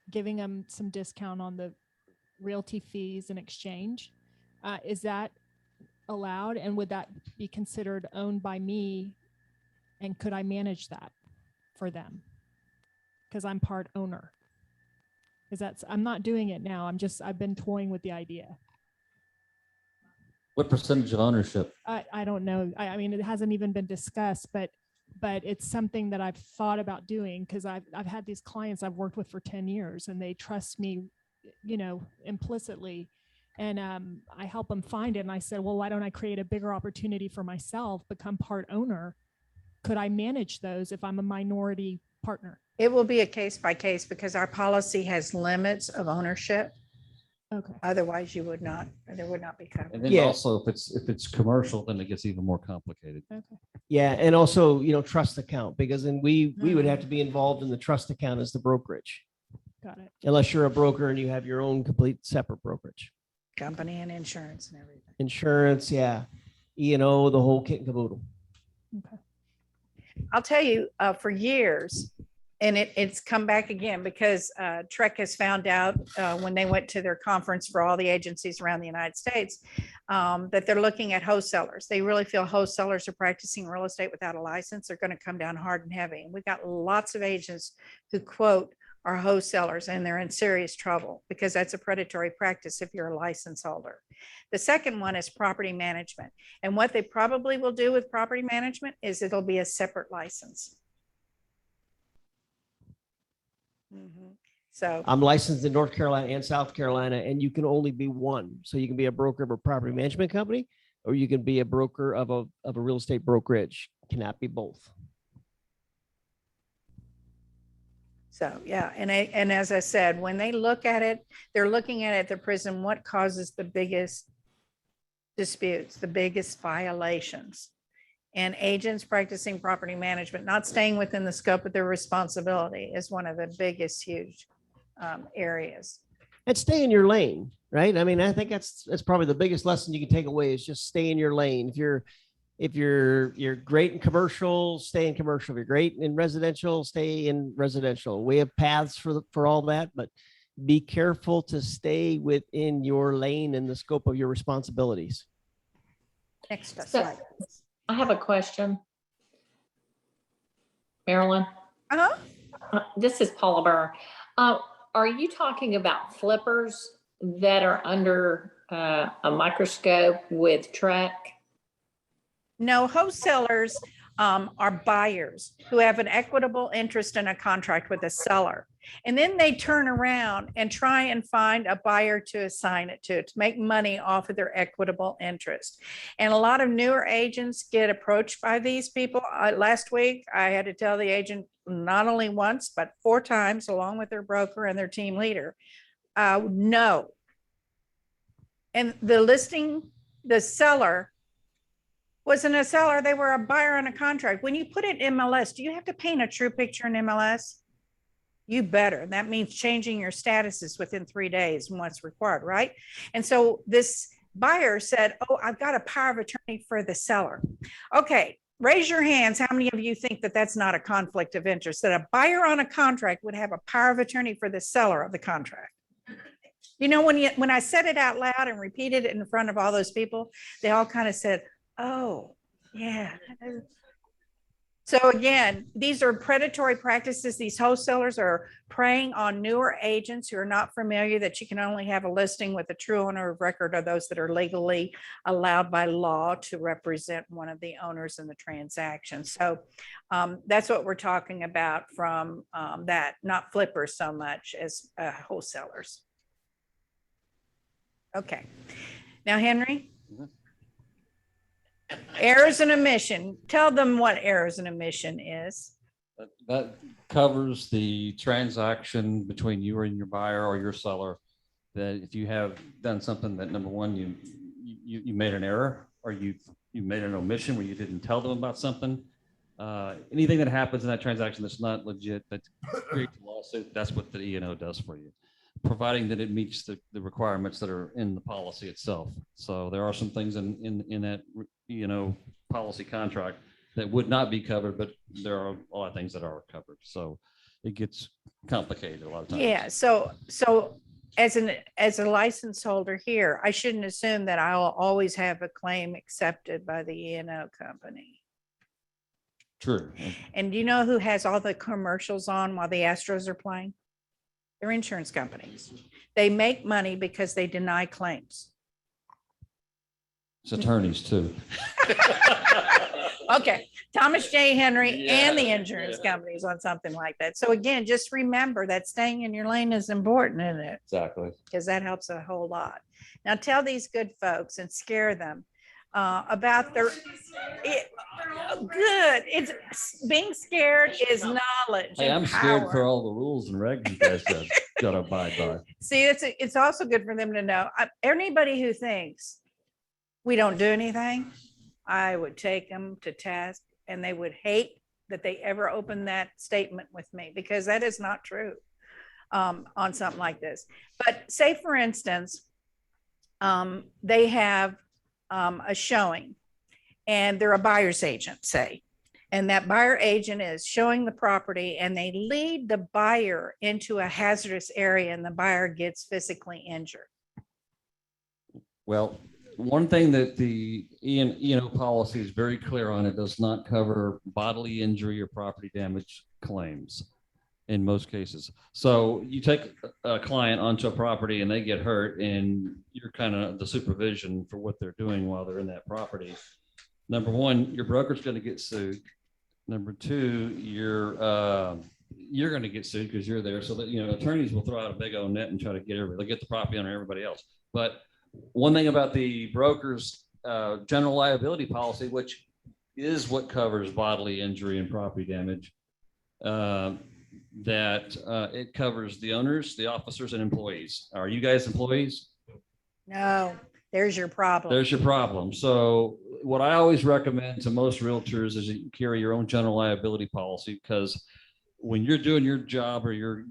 giving them some discount on the realty fees in exchange. Is that allowed, and would that be considered owned by me? And could I manage that for them? Because I'm part owner. I'm not doing it now. I've been toying with the idea. What percentage of ownership? I don't know. I mean, it hasn't even been discussed, but it's something that I've thought about doing because I've had these clients I've worked with for 10 years and they trust me, implicitly. And I help them find it. And I said, well, why don't I create a bigger opportunity for myself, become part owner? Could I manage those if I'm a minority partner? It will be a case by case because our policy has limits of ownership. Okay. Otherwise you would not, there would not be And coverage. then Yeah. also if it's commercial, then it gets even more complicated. Yeah, and also, trust account, because then we would have to be involved in the trust account as the brokerage, Got it. unless you're a broker and you have your own complete separate brokerage. Company and insurance and everything. Insurance, yeah, the whole kit and caboodle. I'll tell you, for years, and it's come back again because Trek has found out when they went to their conference for all the agencies around the United States that they're looking at wholesalers. They really feel wholesalers are practicing real estate without a license. They're going to come down hard and heavy. And we've got lots of agents who quote are wholesalers and they're in serious trouble because that's a predatory practice if you're a license holder. The second one is property management. And what they probably will do with property management is it'll be a separate license. So I'm licensed in North Carolina and South Carolina, and you can only be one. So you can be a broker of a property management company, or you can be a broker of a real estate brokerage. Cannot be both. So, yeah, and as I said, when they look at it, they're looking at the prison, what causes the biggest disputes, the biggest violations. And agents practicing property management, not staying within the scope of their responsibility is one of the biggest, huge areas. And stay in your lane, right? I mean, I think that's probably the biggest lesson you can take away is just stay in your lane. If you're great in commercial, stay in commercial. If you're great in residential, stay in residential. We have paths for all that, but be careful to stay within your lane and the scope of your responsibilities. Next So, slide. I have a question. Marilyn? This is Paula Burr. Are you talking about flippers that are under a microscope with Trek? No, wholesalers are buyers who have an equitable interest in a contract with a seller. And then they turn around and try and find a buyer to assign it to make money off of their equitable interest. And a lot of newer agents get approached by these people. Last week, I had to tell the agent not only once, but 4 times, along with their broker and their team leader, no. And the seller wasn't a seller, they were a buyer on a contract. When you put it in MLS, do you have to paint a true picture in MLS? You better. That means changing your statuses within 3 days and what's required, right? And so this buyer said, oh, I've got a power of attorney for the seller. Okay, raise your hands. How many of you think that that's not a conflict of interest, that a buyer on a contract would have a power of attorney for the seller of the contract? You know, when I said it out loud and repeated it in front of all those people, they all kind of said, oh, yeah. So again, these are predatory practices. These wholesalers are preying on newer agents who are not familiar that you can only have a listing with a true owner of record or those that are legally allowed by law to represent one of the owners in the transaction. So that's what we're talking about from that, not flippers so much as wholesalers. Okay. Now, Henry. Errors and omission. Tell them what errors and omission is. That covers the transaction between you and your buyer or your seller. That if you have done something that, number one, you made an error, or you made an omission where you didn't tell them about something. Anything that happens in that transaction that's not legit, that creates a lawsuit, that's what the E&O does for you, providing that it meets the requirements that are in the policy itself. So there are some things in that policy contract that would not be covered, but there are a lot of things that are covered. So it gets complicated a lot of times. Yeah. So as a license holder here, I shouldn't assume that I'll always have a claim accepted by the E&O company. True. And do you know who has all the commercials on while the Astros are playing? They're insurance companies. They make money because they deny claims. It's attorneys too. Okay, Thomas J. Henry and the Yeah, insurance yeah. companies on something like that. So again, just remember that staying in your lane is important, isn't it? Exactly. Because that helps a whole lot. Now tell these good folks and scare them about their, good. It's being scared is knowledge. Hey, and I'm scared power. for all the rules and regs you guys gotta abide by. See, it's also good for them to know. Anybody who thinks we don't do anything, I would take them to task and they would hate that they ever opened that statement with me because that is not true on something like this. But say, for instance, they have a showing and they're a buyer's agent, say, and that buyer agent is showing the property and they lead the buyer into a hazardous area and the buyer gets physically injured. Well, one thing that the E&O policy is very clear on, it does not cover bodily injury or property damage claims in most cases. So you take a client onto a property and they get hurt and you're kind of the supervision for what they're doing while they're in that property. Number one, your broker's going to get sued. Number two, you're going to get sued because you're there. So that, attorneys will throw out a big old net and try to get everybody, they'll get the property owner, everybody else. But one thing about the broker's general liability policy, which is what covers bodily injury and property damage, it covers the owners, the officers, and employees. Are you guys employees? No, there's your problem. There's your problem. So what I always recommend to most realtors is you carry your own general liability policy, because when you're doing your job or your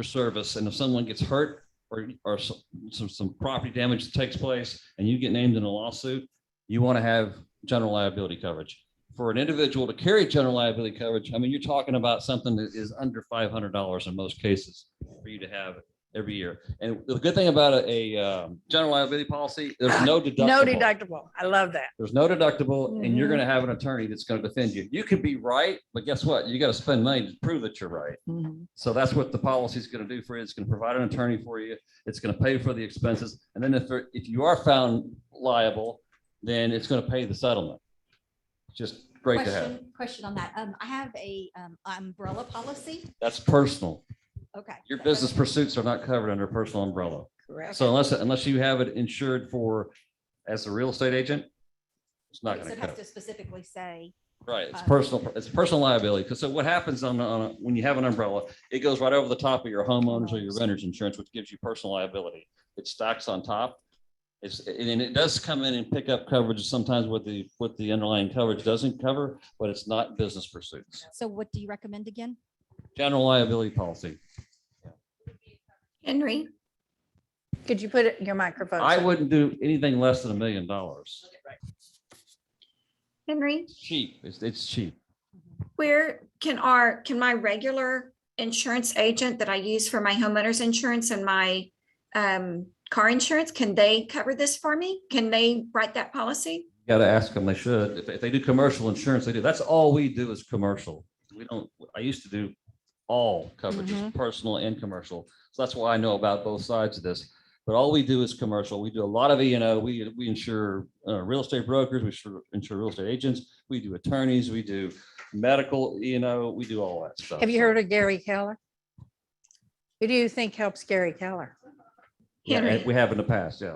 service, and if someone gets hurt or some property damage takes place and you get named in a lawsuit, you want to have general liability coverage. For an individual to carry general liability coverage, I mean, you're talking about something that is under $500 in most cases for you to have every year. And the good thing about a general liability policy, there's no deductible. No deductible. I love that. There's no deductible, and you're Mhm. going to have an attorney that's going to defend you. You could be right, but guess what? You got to spend money to prove that you're right. So that's what the policy is going to do for you. It's going to provide an attorney for you. It's going to pay for the expenses. And then if you are found liable, then it's going to pay the settlement. Just great to have. Question on that. I have a umbrella policy. That's personal. Okay. Your business pursuits are not covered under personal umbrella. Correct. So unless you have it insured for as a real estate agent, it's not So going it to has cover. to specifically say. Right, it's personal. It's personal liability. Because so what happens when you have an umbrella, it goes right over the top of your homeowners or your renter's insurance, which gives you personal liability. It stacks on top. And it does come in and pick up coverage sometimes what the underlying coverage doesn't cover, but it's not business pursuits. So what do you recommend again? General liability policy. Henry, Could you put your microphone? I so- wouldn't do anything less than $1 million. Henry, Cheap. It's cheap. where can my regular insurance agent that I use for my homeowner's insurance and my car insurance, can they cover this for me? Can they write that policy? Got to ask them. They should. If they do commercial insurance, they do. That's all we do is commercial. We don't. I used to do all coverages, personal and commercial. So that's why I know about both sides of this. But all we do is commercial. We do a lot of E&O. We insure real estate brokers. We insure real estate agents. We do attorneys. We do medical E&O. We do all that stuff. Have you heard of Gary Keller? Who do you think helps Gary Keller? Yeah, Henry. we have in the past. Yeah.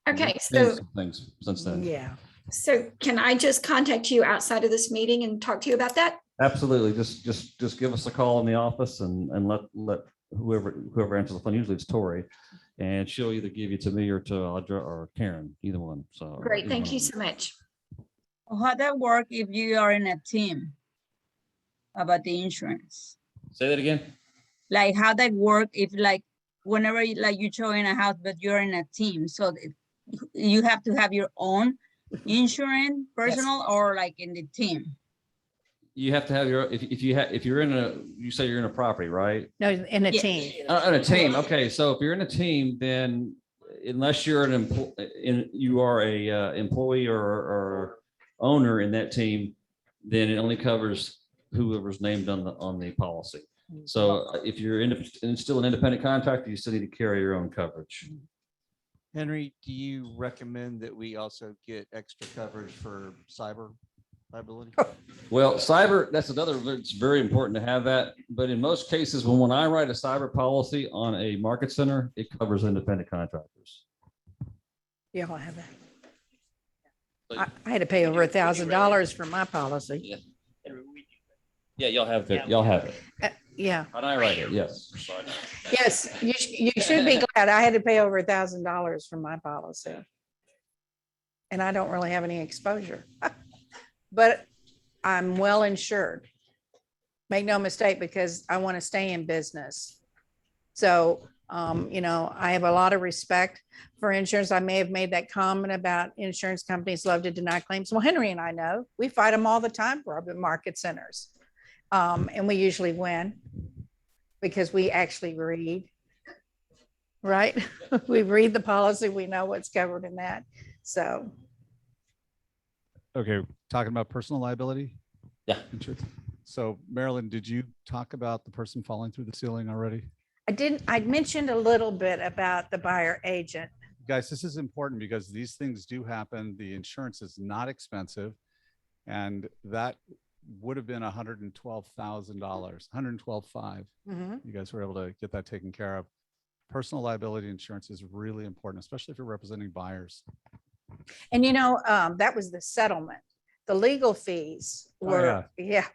Okay, We've so- seen some things since then. Yeah. So can I just contact you outside of this meeting and talk to you about that? Absolutely. Just give us a call in the office and let whoever answers the phone. Usually it's Tori, and she'll either give you to me or to Audra or Karen, either one. So Great, either thank one you of them. so much. How that work if you are in a team about the insurance? Say that again. Like how that work if like whenever you show in a house, but you're in a team, so you have to have your own insurance, personal or like in the team? You have to have your if you're in a you say you're in a property, right? No, in a Yeah. team. In a team. Okay, so if you're in a team, then unless you're you are a employee or owner in that team, then it only covers whoever's named on the policy. So if you're still an independent contractor, you still need to carry your own coverage. Henry, do you recommend that we also get extra coverage for cyber liability? Well, cyber, that's another, it's very important to have that. But in most cases, when I write a cyber policy on a market center, it covers independent contractors. Yeah, I'll have that. I had to pay over $1,000 for my policy. Yeah, y'all have it. Y'all have it. Yeah. And I write it, yes. Yes, you should be glad. I had to pay over $1,000 for my policy. And I don't really have any exposure, but I'm well insured. Make no mistake, because I want to stay in business. So, you know, I have a lot of respect for insurance. I may have made that comment about insurance companies love to deny claims. Well, Henry and I know we fight them all the time for our market centers. And we usually win because we actually read, right? We read the policy, we know what's covered in that. So. Okay, talking about personal liability? Yeah. Insurance. So Marilyn, did you talk about the person falling through the ceiling already? I didn't, I mentioned a little bit about the buyer agent. Guys, this is important because these things do happen. The insurance is not expensive. And that would have been $112,000, $112,500. Mhm. You guys were able to get that taken care of. Personal liability insurance is really important, especially if you're representing buyers. And you know, that was the settlement. The legal fees Oh, were,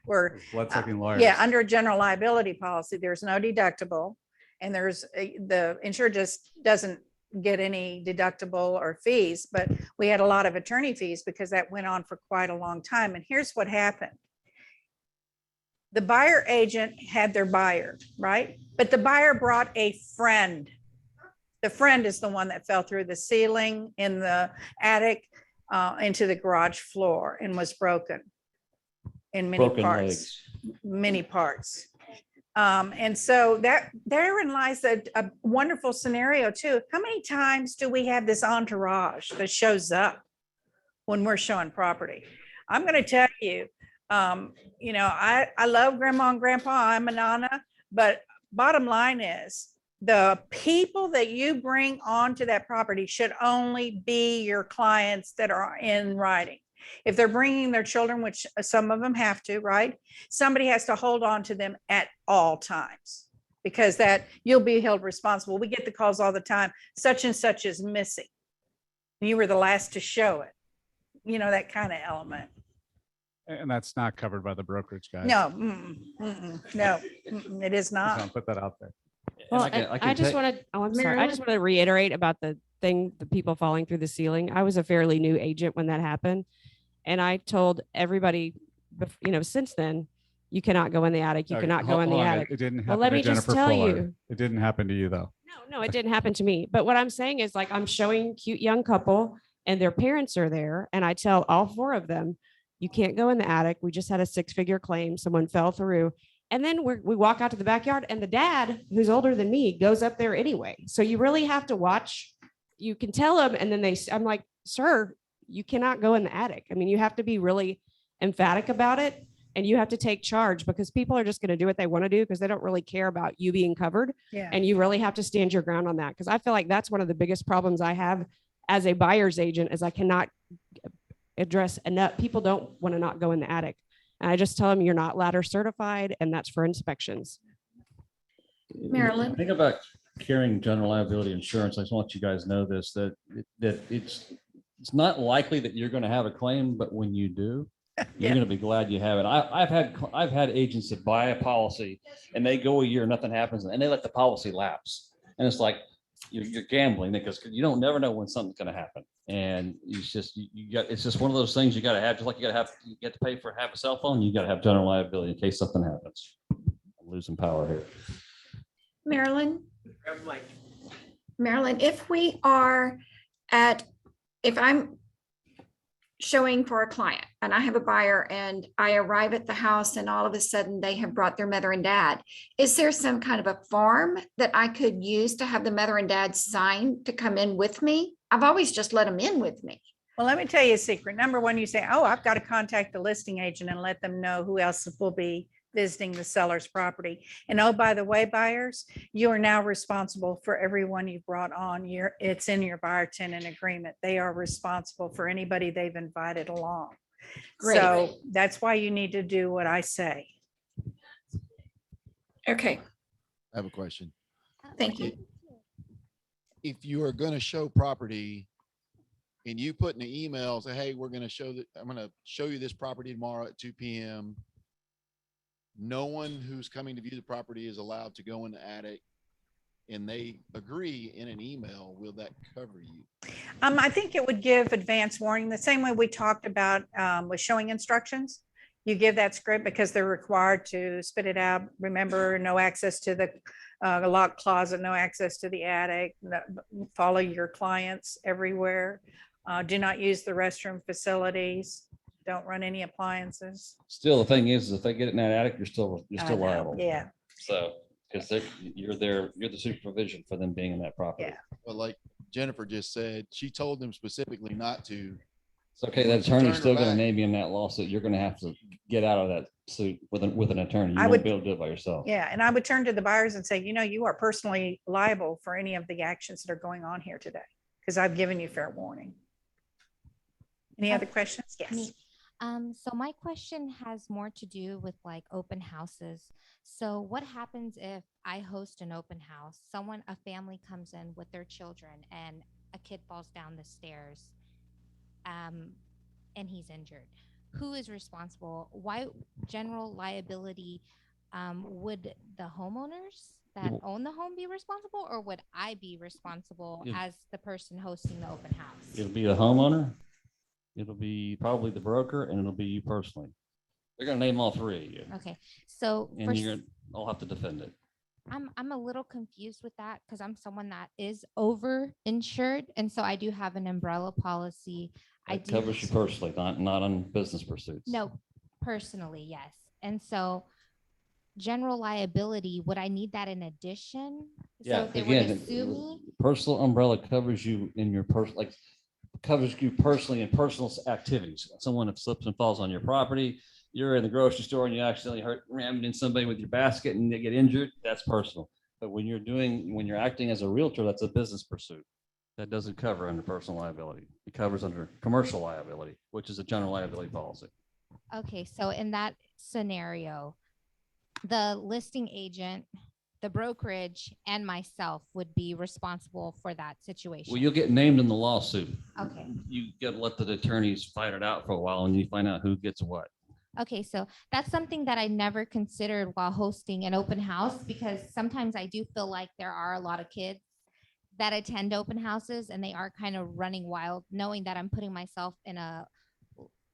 were Blood-sucking lawyers. yeah, under a general liability policy, there's no deductible. And there's the insurer just doesn't get any deductible or fees, but we had a lot of attorney fees because that went on for quite a long time. And here's what happened. The buyer agent had their buyer, right? But the buyer brought a friend. The friend is the one that fell through the ceiling in the attic into the garage floor and was broken in many Broken parts, many parts. And so that therein lies a wonderful scenario too. How many times do we have this entourage that shows up when we're showing property? I'm going to tell you, you know, I love grandma and grandpa. I'm a nana, but bottom line is the people that you bring onto that property should only be your clients that are in writing. If they're bringing their children, which some of them have to, right? Somebody has to hold on to them at all times because that you'll be held responsible. We get the calls all the time. Such and such is missing. You were the last to show it. You know, that kind of element. And that's not covered by the brokerage guys. No, no, it is not. Don't put that out there. Well, I just want to, oh, I'm sorry. I just want to reiterate about the people falling through the ceiling. I was a fairly new agent when that happened. And I told everybody, you know, since then, you cannot go in the attic. You cannot go in the attic. It didn't happen Well, let to me just Jennifer tell Fuller. you. It didn't happen to you though. No, it didn't happen to me. But what I'm saying is like, I'm showing cute young couple and their parents are there. And I tell all four of them, you can't go in the attic. We just had a 6-figure claim. Someone fell through. And then we walk out to the backyard and the dad, who's older than me, goes up there anyway. So you really have to watch. You can tell them. And then I'm like, sir, you cannot go in the attic. I mean, you have to be really emphatic about it and you have to take charge because people are just going to do what they want to do because they don't really care about you being covered. Yeah. And you really have to stand your ground on that. Because I feel like that's one of the biggest problems I have as a buyer's agent is I cannot address enough. People don't want to not go in the attic. And I just tell them you're not ladder certified and that's for inspections. Marilyn? Think about carrying general liability insurance. I just want you guys to know this, that it's not likely that you're going to have a claim, but when you do, you're going to be glad you have it. I've had agents that buy a policy and they go a year, nothing happens, and they let the policy lapse. And it's like, you're gambling because you don't never know when something's going to happen. And it's just, it's just one of those things you got to have, just like you get to pay for half a cell phone, you got to have general liability in case something happens. I'm losing power here. Marilyn? Marilyn, if I'm showing for a client and I have a buyer and I arrive at the house and all of a sudden they have brought their mother and dad, is there some kind of a form that I could use to have the mother and dad sign to come in with me? I've always just let them in with me. Well, let me tell you a secret. Number one, you say, oh, I've got to contact the listing agent and let them know who else will be visiting the seller's property. And oh, by the way, buyers, you are now responsible for everyone you brought on. It's in your buyer tenant agreement. They are responsible for anybody they've invited along. Great. So that's why you need to do what I say. Okay, I have a question. thank you. If you are going to show property and you put in the email, say, hey, we're going to show that, I'm going to show you this property tomorrow at 2 p.m. No one who's coming to view the property is allowed to go in the attic, and they agree in an email, will that cover you? I think it would give advance warning, the same way we talked about with showing instructions. You give that script because they're required to spit it out. Remember, no access to the locked closet, no access to the attic, follow your clients everywhere. Do not use the restroom facilities. Don't run any appliances. Still, the thing is, if they get it in that attic, you're still I know, liable. yeah. So, because you're the supervision for them being in that property. Yeah. But like Jennifer just said, she told them specifically not to. It's okay. That attorney's still going to name you in that lawsuit. You're going to have to get out of that suit with an attorney. You I won't would- be able to do it by yourself. Yeah, and I would turn to the buyers and say, you are personally liable for any of the actions that are going on here today, because I've given you fair warning. Any other questions? Yes. So my question has more to do with like open houses. So what happens if I host an open house, a family comes in with their children and a kid falls down the stairs, and he's injured? Who is responsible? Why general liability? Would the homeowners that own the home be responsible, or would I be responsible as the person hosting the open house? It'll be the homeowner. It'll be probably the broker, and it'll be you personally. They're going to name all three of you. Okay, so And you're all have to defend it. I'm a little confused with that because I'm someone that is over insured, and so I do have an umbrella policy. It covers you personally, not on business pursuits. No, personally, yes. And so general liability, would I need that in addition? Yeah, So if they were again, to sue me? personal umbrella covers you in your covers you personally in personal activities. Someone if slips and falls on your property, you're in the grocery store and you accidentally rammed in somebody with your basket and they get injured, that's personal. But when you're acting as a realtor, that's a business pursuit. That doesn't cover under personal liability. It covers under commercial liability, which is a general liability policy. Okay, so in that scenario, the listing agent, the brokerage, and myself would be responsible for that situation. Well, you'll get named in the lawsuit. Okay. You got to let the attorneys fight it out for a while and you find out who gets what. Okay, so that's something that I never considered while hosting an open house, because sometimes I do feel like there are a lot of kids that attend open houses and they are kind of running wild, knowing that I'm putting myself in a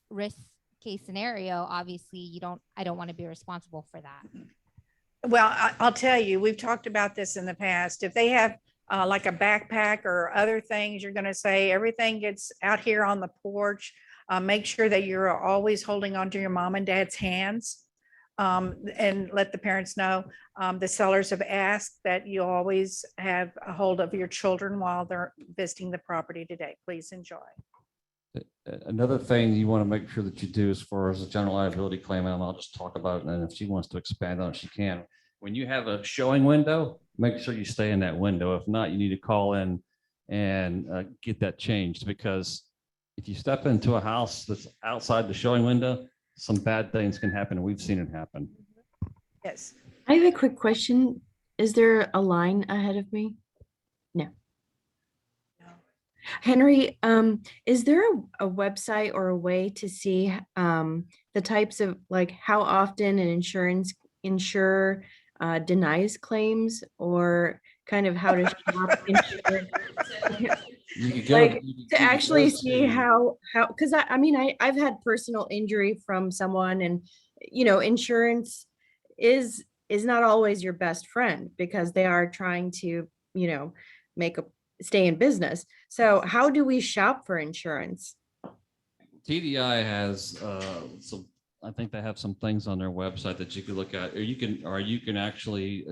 risk case scenario. Obviously, I don't want to be responsible for that. Well, I'll tell you, we've talked about this in the past. If they have like a backpack or other things, you're going to say everything gets out here on the porch. Make sure that you're always holding onto your mom and dad's hands, and let the parents know. The sellers have asked that you always have a hold of your children while they're visiting the property today. Please enjoy. Another thing you want to make sure that you do as far as a general liability claim, and I'll just talk about it, and if she wants to expand on it, she can. When you have a showing window, make sure you stay in that window. If not, you need to call in and get that changed, because if you step into a house that's outside the showing window, some bad things can happen, and we've seen it happen. Yes. I have a quick question. Is there a line ahead of me? No. Henry, is there a website or a way to see the types of, like, how often an insurer denies claims, or kind of how to shop insurance? Like, to actually see how, because I mean, I've had personal injury from someone, and insurance is not always your best friend, because they are trying to stay in business. So how do we shop for insurance? TDI has I think they have some things on their website that you can look at, or you can actually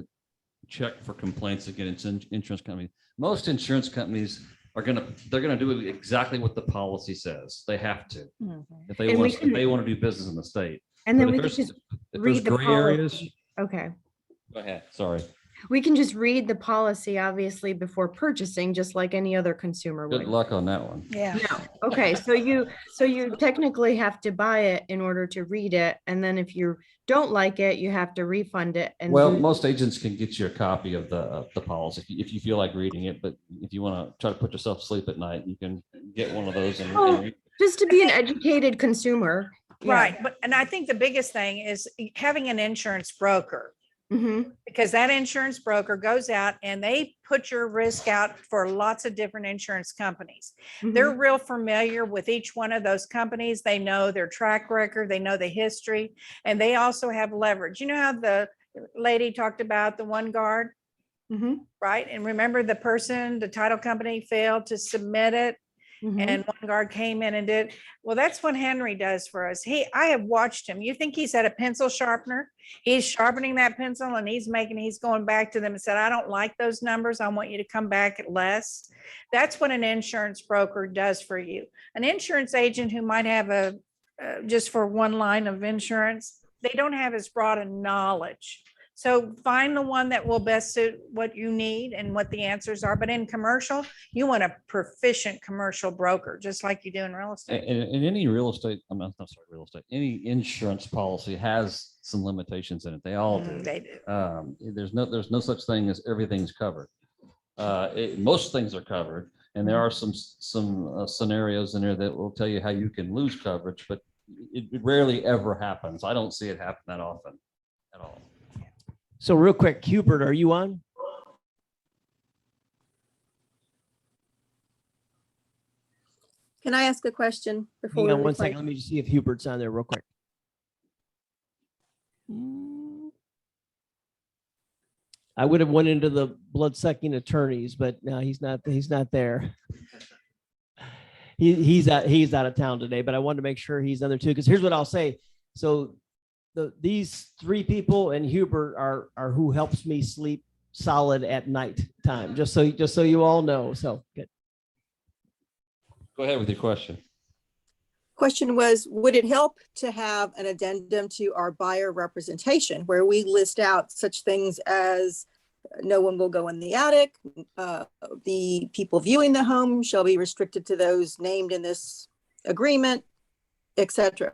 check for complaints against insurance companies. Most insurance companies they're gonna do exactly what the policy says. They have to if they want to do business in the state. And then But we if could there's- just if read there's the gray areas, policy. Okay. go ahead, sorry. We can just read the policy, obviously, before purchasing, just like any other consumer Good would. luck on that one. Yeah. No. Okay, so you technically have to buy it in order to read it. And then if you don't like it, you have to refund it. And Well, do- most agents can get you a copy of the policy if you feel like reading it, but if you want to try to put yourself to sleep at night, you can get one of those and Oh, read. just to be an educated consumer. Yeah. Right. But, and I think the biggest thing is having an insurance broker. Mhm. Because that insurance broker goes out and they put your risk out for lots of different insurance companies. They're Mhm. real familiar with each one of those companies. They know their track record, they know the history, and they also have leverage. You know how the lady talked about the One Guard, Mhm. right? And remember the person, the title company failed to submit it Mhm. and One Guard came in and did. Well, that's what Henry does for us. I have watched him. You think he's at a pencil sharpener? He's sharpening that pencil and he's going back to them and said, I don't like those numbers. I want you to come back at less. That's what an insurance broker does for you. An insurance agent who might have just for one line of insurance, they don't have as broad a knowledge. So find the one that will best suit what you need and what the answers are. But in commercial, you want a proficient commercial broker, just like you do in real estate. And any real estate, I'm sorry, real estate, any insurance policy has some limitations in it. They all do. They do. There's no such thing as everything's covered. Most things are covered, and there are some scenarios in there that will tell you how you can lose coverage, but it rarely ever happens. I don't see it happen that often at all. So real quick, Hubert, are you on? Can I ask a question before Hang we on one replay? second. Let me just see if Hubert's on there real quick. I would have went into the blood-sucking attorneys, but no, he's not there. He's out of town today, but I wanted to make sure he's on there too, because here's what I'll say. So these three people and Hubert are who helps me sleep solid at night time, just so you all know. So good. Go ahead with your question. Question was, would it help to have an addendum to our buyer representation where we list out such things as no one will go in the attic, the people viewing the home shall be restricted to those named in this agreement, etc.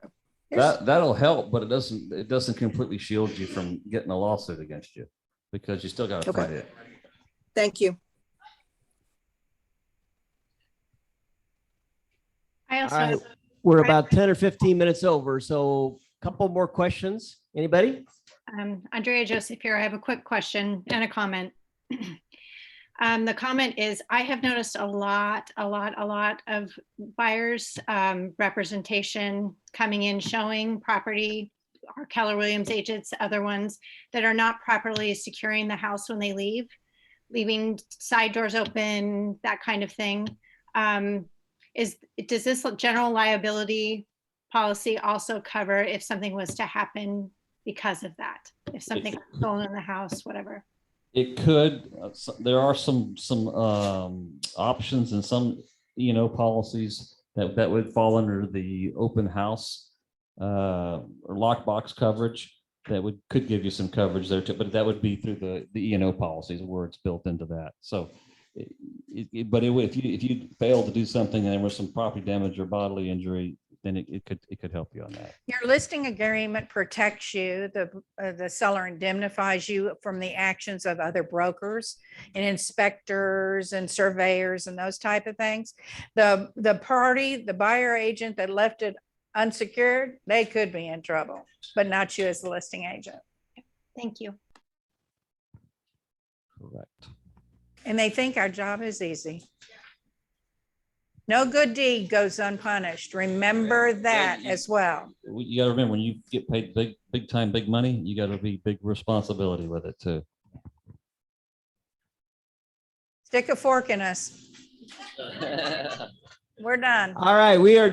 That'll help, but it doesn't completely shield you from getting a lawsuit against you, because you still got to fight it. Thank you. I All also, right, we're about 10 or 15 minutes over, so a couple more questions. Anybody? Andrea Joseph here. I have a quick question and a comment. The comment is, I have noticed a lot of buyers representation coming in, showing property, or Keller Williams agents, other ones that are not properly securing the house when they leave, leaving side doors open, that kind of thing. Does this general liability policy also cover if something was to happen because of that? If something got stolen in the house, whatever. It could. There are some options and some policies that would fall under the open house or lockbox coverage that could give you some coverage there too, but that would be through the E&O policies where it's built into that. So, but if you fail to do something and there was some property damage or bodily injury, then it could help you on that. Your listing agreement protects you. The seller indemnifies you from the actions of other brokers and inspectors and surveyors and those type of things. The buyer agent that left it unsecured, they could be in trouble, but not you as the listing agent. Thank you. Correct. And they think our job is easy. No good deed goes unpunished. Remember that as well. You got to remember, when you get paid big time, big money, you got to be big responsibility with it too. Stick a fork in us. We're done. All right, we are done.